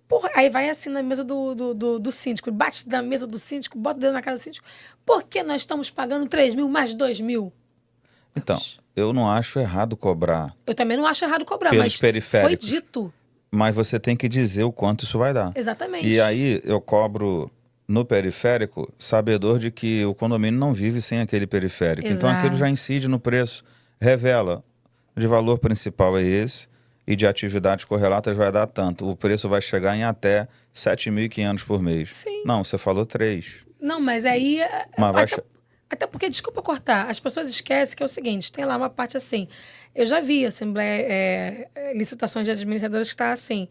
Porra, aí vai assim na mesa do síndico, bate na mesa do síndico, bota o dedo na cara do síndico. Por que nós estamos pagando 3.000 mais 2.000? Então, eu não acho errado cobrar. Eu também não acho errado cobrar, pelos mas periféricos, foi dito. Mas você tem que dizer o quanto isso vai dar. Exatamente. E aí eu cobro no periférico, sabedor de que o condomínio não vive sem aquele periférico. Exato. Então aquilo já incide no preço. Revela, de valor principal é esse, e de atividades correlatas vai dar tanto. O preço vai chegar em até 7.500 por mês. Sim. Não, você falou 3. Não, mas aí... Mas até porque, desculpa cortar, as pessoas esquecem que é o seguinte, tem lá uma parte assim, eu já vi assembleia, licitações de administradores que está assim,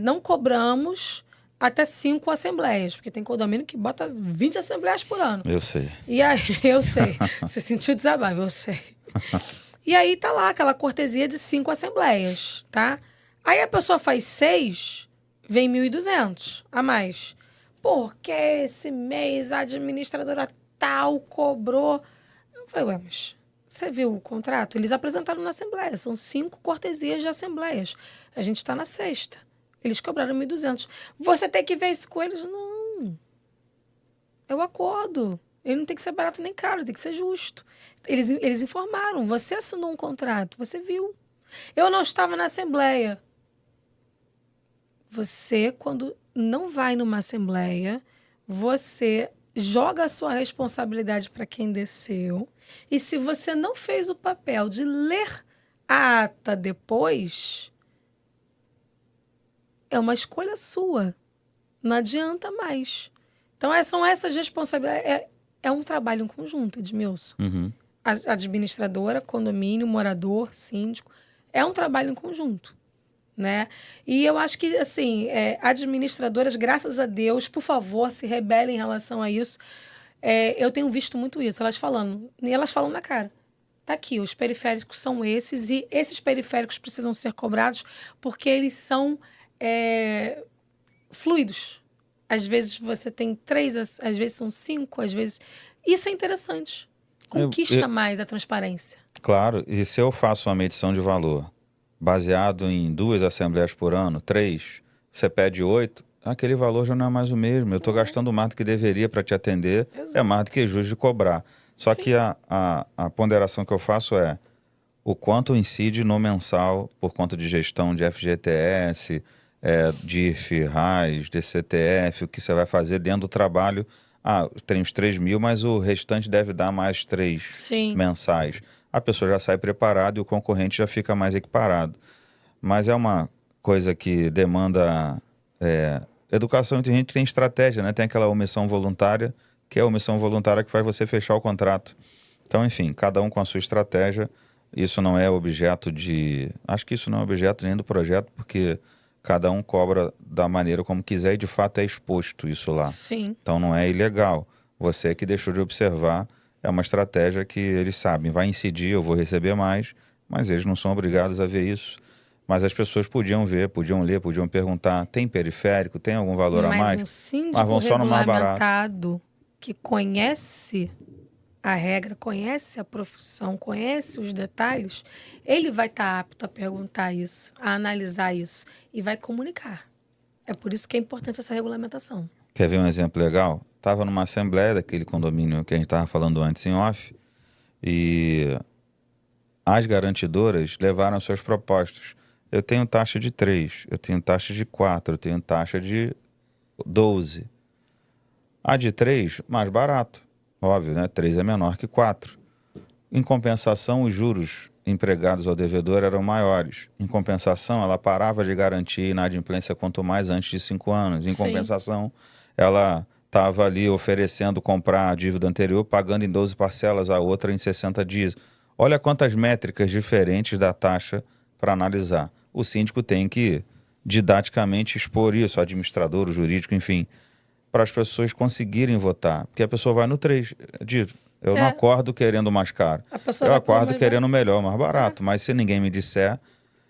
não cobramos até 5 assembleias, porque tem condomínio que bota 20 assembleias por ano. Eu sei. E aí, eu sei, você sentiu desabafo, eu sei. E aí tá lá aquela cortesia de 5 assembleias, tá? Aí a pessoa faz 6, vem 1.200 a mais. Porque esse mês a administradora tal cobrou. Eu falei, ué, mas você viu o contrato? Eles apresentaram na Assembleia, são 5 cortesias de assembleias. A gente está na 6ª. Eles cobraram 1.200. Você tem que ver isso com eles? Não. É o acordo. Ele não tem que ser barato nem caro, tem que ser justo. Eles informaram, você assinou um contrato, você viu. Eu não estava na Assembleia. Você, quando não vai numa Assembleia, você joga a sua responsabilidade para quem desceu. E se você não fez o papel de ler a ata depois, é uma escolha sua. Não adianta mais. Então, são essas responsabilidades. É um trabalho em conjunto, Edmilson. Administradora, condomínio, morador, síndico. É um trabalho em conjunto, né? E eu acho que, assim, administradoras, graças a Deus, por favor, se rebelem em relação a isso. Eu tenho visto muito isso, elas falando, e elas falam na cara. Tá aqui, os periféricos são esses, e esses periféricos precisam ser cobrados porque eles são fluidos. Às vezes você tem 3, às vezes são 5, às vezes... Isso é interessante. Conquista mais a transparência. Claro, e se eu faço uma medição de valor baseado em 2 assembleias por ano, 3, você pede 8, aquele valor já não é mais o mesmo. Eu estou gastando mais do que deveria para te atender, é mais do que justo de cobrar. Só que a ponderação que eu faço é o quanto incide no mensal por conta de gestão de FGTS, de IRF, RAIS, DCTF, o que você vai fazer dentro do trabalho. Tem uns 3 mil, mas o restante deve dar mais 3 mensais. A pessoa já sai preparada e o concorrente já fica mais equiparado. Mas é uma coisa que demanda educação, e a gente tem estratégia, né? Tem aquela omissão voluntária, que é a omissão voluntária que faz você fechar o contrato. Então, enfim, cada um com a sua estratégia. Isso não é objeto de... Acho que isso não é objeto nem do projeto, porque cada um cobra da maneira como quiser e de fato é exposto isso lá. Sim. Então não é ilegal. Você que deixou de observar, é uma estratégia que eles sabem. Vai incidir, eu vou receber mais, mas eles não são obrigados a ver isso. Mas as pessoas podiam ver, podiam ler, podiam perguntar, tem periférico, tem algum valor a mais? Mas um síndico Mas vão só no mais barato. regulamentado que conhece a regra, conhece a profissão, conhece os detalhes, ele vai estar apto a perguntar isso, a analisar isso e vai comunicar. É por isso que é importante essa regulamentação. Quer ver um exemplo legal? Estava numa assembleia daquele condomínio que a gente estava falando antes em off, e as garantidoras levaram suas propostas. Eu tenho taxa de 3, eu tenho taxa de 4, eu tenho taxa de 12. A de 3, mais barato. Óbvio, né? 3 é menor que 4. Em compensação, os juros empregados ao devedor eram maiores. Em compensação, ela parava de garantir inadimplência quanto mais antes de 5 anos. Em compensação, ela estava ali oferecendo comprar a dívida anterior, pagando em 12 parcelas, a outra em 60 dias. Olha quantas métricas diferentes da taxa para analisar. O síndico tem que didaticamente expor isso, o administrador, o jurídico, enfim, para as pessoas conseguirem votar. Porque a pessoa vai no 3. Eu não acordo querendo mais caro. Eu acordo querendo melhor, mais barato. Mas se ninguém me disser...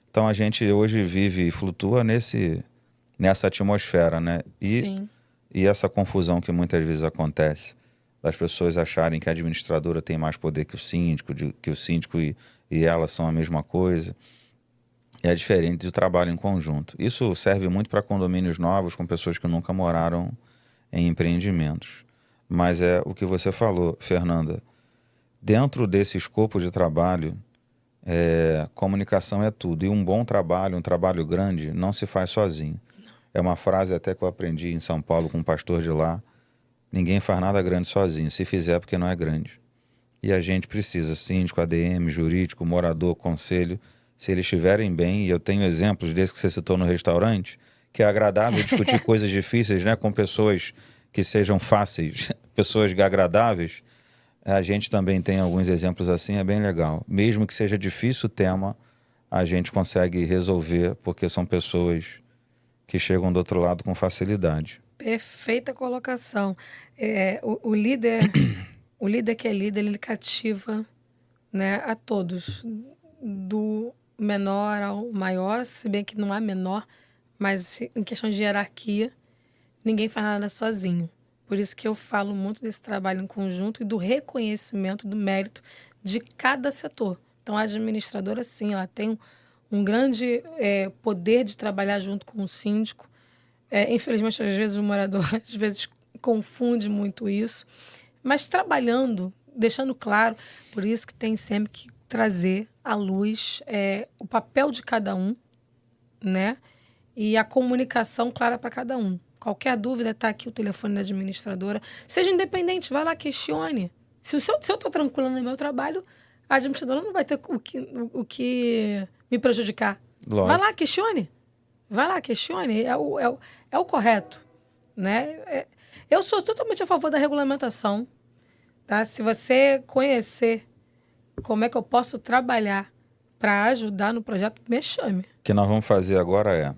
Então a gente hoje vive e flutua nessa atmosfera, né? E essa confusão que muitas vezes acontece, das pessoas acharem que a administradora tem mais poder que o síndico e elas são a mesma coisa. É diferente do trabalho em conjunto. Isso serve muito para condomínios novos, com pessoas que nunca moraram em empreendimentos. Mas é o que você falou, Fernanda. Dentro desse escopo de trabalho, comunicação é tudo. E um bom trabalho, um trabalho grande, não se faz sozinho. É uma frase até que eu aprendi em São Paulo com um pastor de lá. Ninguém faz nada grande sozinho. Se fizer, é porque não é grande. E a gente precisa, síndico, ADM, jurídico, morador, conselho. Se eles estiverem bem, e eu tenho exemplos desse que você citou no restaurante, que é agradável discutir coisas difíceis, né, com pessoas que sejam fáceis, pessoas agradáveis. A gente também tem alguns exemplos assim, é bem legal. Mesmo que seja difícil o tema, a gente consegue resolver, porque são pessoas que chegam do outro lado com facilidade. Perfeita colocação. O líder, o líder que é líder, ele cativa, né, a todos, do menor ao maior, se bem que não há menor, mas em questão de hierarquia, ninguém faz nada sozinho. Por isso que eu falo muito desse trabalho em conjunto e do reconhecimento do mérito de cada setor. Então, a administradora, sim, ela tem um grande poder de trabalhar junto com o síndico. Infelizmente, às vezes, o morador às vezes confunde muito isso. Mas trabalhando, deixando claro, por isso que tem sempre que trazer à luz o papel de cada um, né? E a comunicação clara para cada um. Qualquer dúvida, está aqui o telefone da administradora. Seja independente, vai lá, questione. Se eu estou tranquila no meu trabalho, a administradora não vai ter o que me prejudicar. Lógico. Vai lá, questione. Vai lá, questione. É o correto, né? Eu sou totalmente a favor da regulamentação. Tá? Se você conhecer como é que eu posso trabalhar para ajudar no projeto, me chame. O que nós vamos fazer agora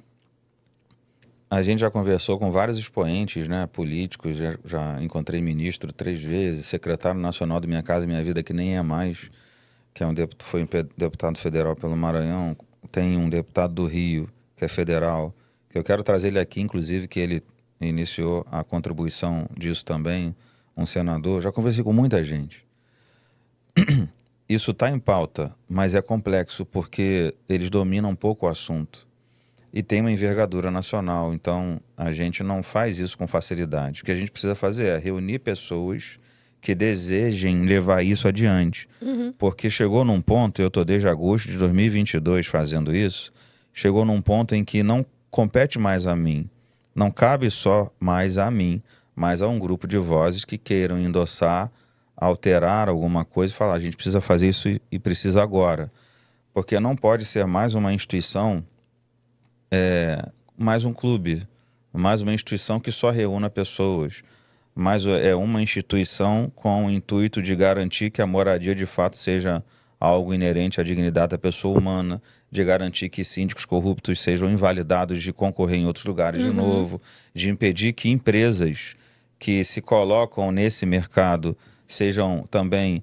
a gente já conversou com vários expoentes, né, políticos, já encontrei ministro 3 vezes, secretário nacional do Minha Casa Minha Vida, que nem é mais, que foi um deputado federal pelo Maranhão. Tem um deputado do Rio, que é federal, que eu quero trazer ele aqui, inclusive, que ele iniciou a contribuição disso também, um senador, já conversei com muita gente. Isso está em pauta, mas é complexo porque eles dominam um pouco o assunto e tem uma envergadura nacional, então a gente não faz isso com facilidade. O que a gente precisa fazer é reunir pessoas que desejem levar isso adiante, porque chegou num ponto, eu estou desde agosto de 2022 fazendo isso, chegou num ponto em que não compete mais a mim, não cabe só mais a mim, mas a um grupo de vozes que queiram endossar, alterar alguma coisa e falar, a gente precisa fazer isso e precisa agora. Porque não pode ser mais uma instituição, mais um clube, mais uma instituição que só reúna pessoas. Mas é uma instituição com o intuito de garantir que a moradia de fato seja algo inerente à dignidade da pessoa humana, de garantir que síndicos corruptos sejam invalidados de concorrer em outros lugares de novo, de impedir que empresas que se colocam nesse mercado sejam também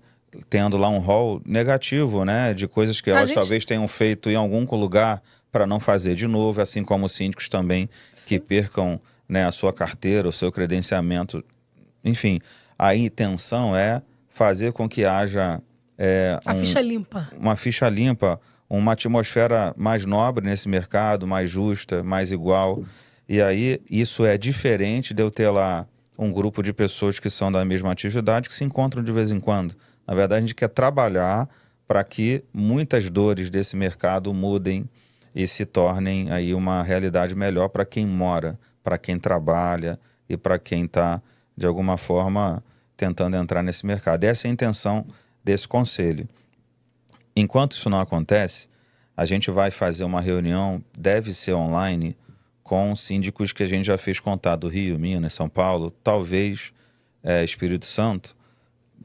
tendo lá um rol negativo, né, de coisas que elas talvez tenham feito em algum lugar para não fazer de novo, assim como os síndicos também que percam, né, a sua carteira, o seu credenciamento. Enfim, a intenção é fazer com que haja ficha limpa. Uma ficha limpa, uma atmosfera mais nobre nesse mercado, mais justa, mais igual. E aí isso é diferente de eu ter lá um grupo de pessoas que são da mesma atividade, que se encontram de vez em quando. Na verdade, a gente quer trabalhar para que muitas dores desse mercado mudem e se tornem aí uma realidade melhor para quem mora, para quem trabalha e para quem está, de alguma forma, tentando entrar nesse mercado. Essa é a intenção desse conselho. Enquanto isso não acontece, a gente vai fazer uma reunião, deve ser online, com síndicos que a gente já fez contato do Rio, Minas, São Paulo, talvez Espírito Santo,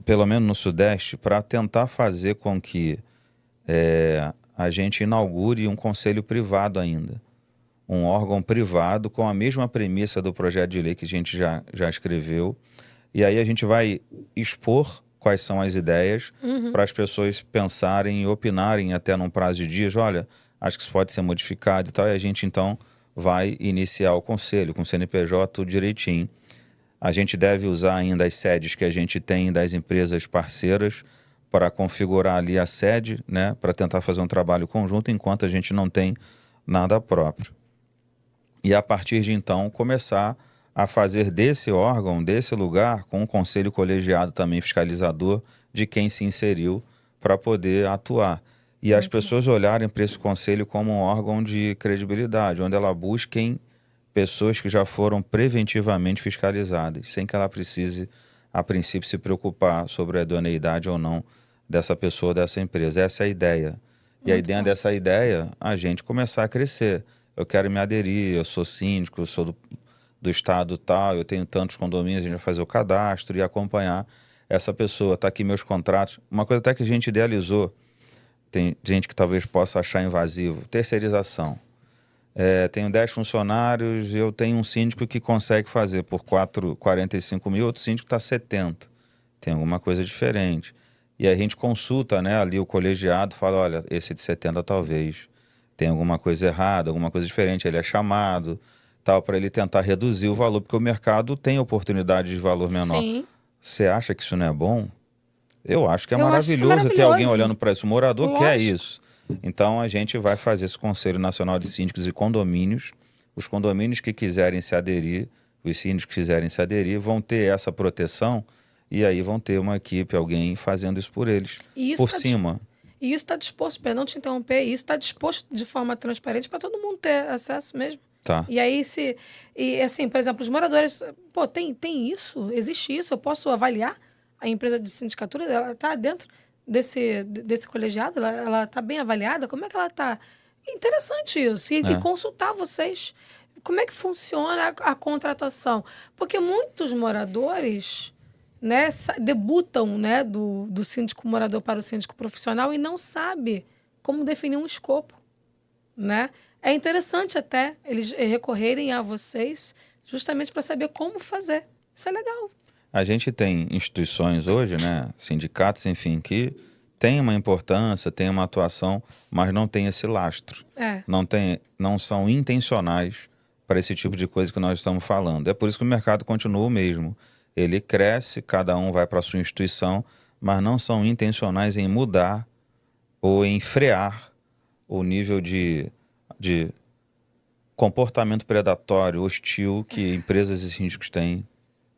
pelo menos no Sudeste, para tentar fazer com que a gente inaugure um conselho privado ainda. Um órgão privado com a mesma premissa do projeto de lei que a gente já escreveu. E aí a gente vai expor quais são as ideias para as pessoas pensarem e opinarem até num prazo de dias. Olha, acho que isso pode ser modificado e tal. E a gente, então, vai iniciar o conselho, com o CNPJ, tudo direitinho. A gente deve usar ainda as sedes que a gente tem das empresas parceiras para configurar ali a sede, né, para tentar fazer um trabalho conjunto, enquanto a gente não tem nada próprio. E a partir de então começar a fazer desse órgão, desse lugar, com um conselho colegiado também fiscalizador de quem se inseriu para poder atuar. E as pessoas olharem para esse conselho como um órgão de credibilidade, onde ela busquem pessoas que já foram preventivamente fiscalizadas, sem que ela precise, a princípio, se preocupar sobre a idoneidade ou não dessa pessoa, dessa empresa. Essa é a ideia. E aí, dentro dessa ideia, a gente começar a crescer. Eu quero me aderir, eu sou síndico, eu sou do estado tal, eu tenho tantos condomínios, a gente vai fazer o cadastro e acompanhar essa pessoa. Está aqui meus contratos. Uma coisa até que a gente idealizou, tem gente que talvez possa achar invasivo, terceirização. Tenho 10 funcionários, eu tenho um síndico que consegue fazer por 45 mil, outro síndico está 70. Tem alguma coisa diferente. E aí a gente consulta, né, ali o colegiado, fala, olha, esse de 70 talvez tem alguma coisa errada, alguma coisa diferente, ele é chamado, tal, para ele tentar reduzir o valor, porque o mercado tem oportunidade de valor menor. Sim. Você acha que isso não é bom? Eu acho que é Eu acho maravilhoso ter alguém maravilhoso. olhando para isso. O morador quer Lógico. isso. Então a gente vai fazer esse Conselho Nacional de Síndicos e Condomínios. Os condomínios que quiserem se aderir, os síndicos que quiserem se aderir, vão ter essa proteção e aí vão ter uma equipe, alguém fazendo isso por eles, E isso por cima. E isso está disposto, perdão te interromper, isso está disposto de forma transparente para todo mundo ter acesso mesmo. Tá. E aí, assim, por exemplo, os moradores, pô, tem isso? Existe isso? Eu posso avaliar a empresa de sindicatura? Ela está dentro desse colegiado? Ela está bem avaliada? Como é que ela está? Interessante isso. E consultar vocês. Como é que funciona a contratação? Porque muitos moradores, né, debutam, né, do síndico morador para o síndico profissional e não sabe como definir um escopo, né? É interessante até eles recorrerem a vocês justamente para saber como fazer. Isso é legal. A gente tem instituições hoje, né, sindicatos, enfim, que têm uma importância, têm uma atuação, mas não tem esse lastro. Não são intencionais para esse tipo de coisa que nós estamos falando. É por isso que o mercado continua o mesmo. Ele cresce, cada um vai para a sua instituição, mas não são intencionais em mudar ou em frear o nível de comportamento predatório, hostil que empresas e síndicos têm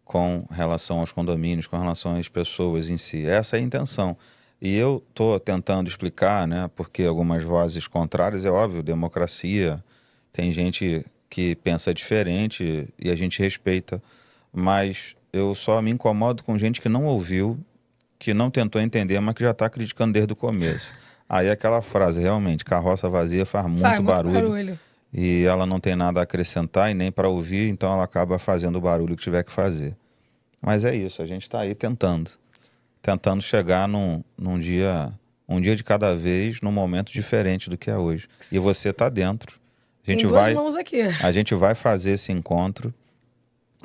com relação aos condomínios, com relação às pessoas em si. Essa é a intenção. E eu estou tentando explicar, né, porque algumas vozes contrárias, é óbvio, democracia, tem gente que pensa diferente e a gente respeita, mas eu só me incomodo com gente que não ouviu, que não tentou entender, mas que já está criticando desde o começo. Aí aquela frase, realmente, carroça vazia faz muito barulho. E ela não tem nada a acrescentar e nem para ouvir, então ela acaba fazendo o barulho que tiver que fazer. Mas é isso, a gente está aí tentando chegar num dia, um dia de cada vez, num momento diferente do que é hoje. E você está dentro. Tem duas mãos aqui. A gente vai fazer esse encontro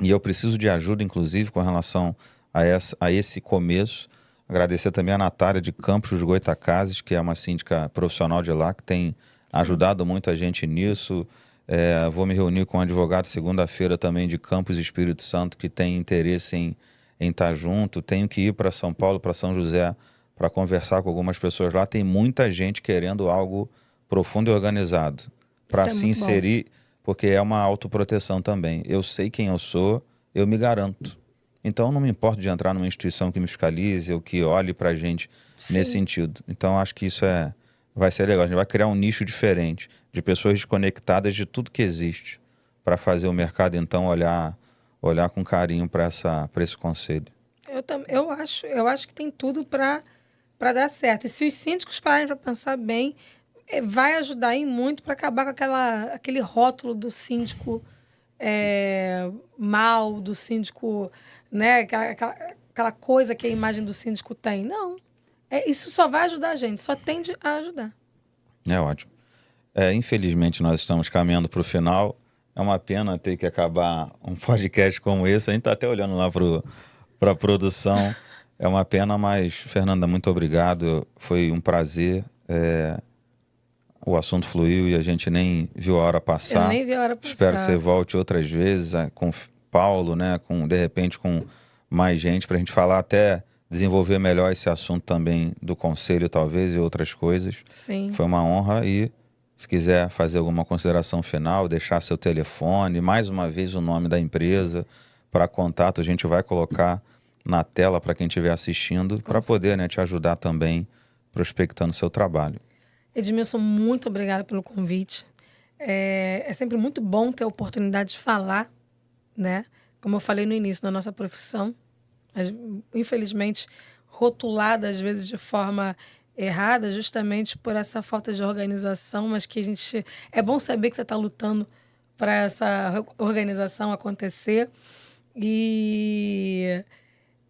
e eu preciso de ajuda, inclusive, com relação a esse começo. Agradecer também a Natália de Campos dos Goytacazes, que é uma síndica profissional de lá, que tem ajudado muito a gente nisso. Vou me reunir com um advogado segunda-feira também de Campos e Espírito Santo, que tem interesse em estar junto. Tenho que ir para São Paulo, para São José, para conversar com algumas pessoas lá. Tem muita gente querendo algo profundo e organizado para se inserir, porque é uma autoproteção também. Eu sei quem eu sou, eu me garanto. Então não me importo de entrar numa instituição que me fiscalize ou que olhe para a gente nesse sentido. Então acho que isso vai ser legal. A gente vai criar um nicho diferente de pessoas desconectadas de tudo que existe para fazer o mercado então olhar com carinho para esse conselho. Eu acho que tem tudo para dar certo. E se os síndicos pararem para pensar bem, vai ajudar aí muito para acabar com aquele rótulo do síndico mal, do síndico, né? Aquela coisa que a imagem do síndico tem. Não. Isso só vai ajudar a gente, só tende a ajudar. É ótimo. Infelizmente, nós estamos caminhando para o final. É uma pena ter que acabar um podcast como esse. A gente está até olhando lá para a produção. É uma pena, mas, Fernanda, muito obrigado. Foi um prazer. O assunto fluiu e a gente nem viu a hora passar. Eu nem vi a hora passar. Espero que você volte outras vezes com Paulo, né? De repente com mais gente, para a gente falar até desenvolver melhor esse assunto também do conselho, talvez, e outras coisas. Sim. Foi uma honra e se quiser fazer alguma consideração final, deixar seu telefone, mais uma vez o nome da empresa, para contato, a gente vai colocar na tela para quem estiver assistindo, para poder, né, te ajudar também prospectando seu trabalho. Edmilson, muito obrigada pelo convite. É sempre muito bom ter a oportunidade de falar, né? Como eu falei no início da nossa profissão, infelizmente rotulada às vezes de forma errada, justamente por essa falta de organização, mas que é bom saber que você está lutando para essa organização acontecer. E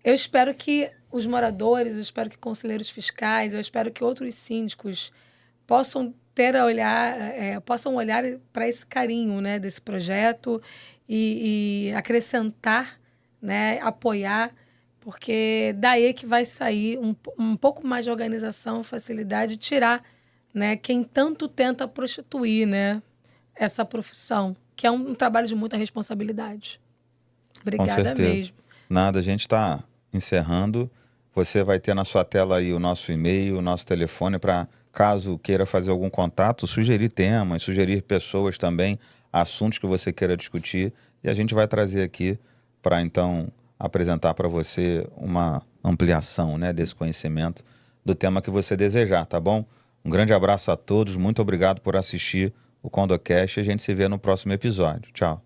eu espero que os moradores, eu espero que conselheiros fiscais, eu espero que outros síndicos possam olhar para esse carinho, né, desse projeto e acrescentar, né, apoiar, porque daí que vai sair um pouco mais de organização, facilidade, tirar, né, quem tanto tenta prostituir, né, essa profissão, que é um trabalho de muita responsabilidade. Obrigada. Com certeza. Mesmo. Nada, a gente está encerrando. Você vai ter na sua tela aí o nosso e-mail, o nosso telefone para, caso queira fazer algum contato, sugerir temas, sugerir pessoas também, assuntos que você queira discutir, e a gente vai trazer aqui para então apresentar para você uma ampliação, né, desse conhecimento do tema que você desejar, tá bom? Um grande abraço a todos, muito obrigado por assistir o CondoCast e a gente se vê no próximo episódio. Tchau.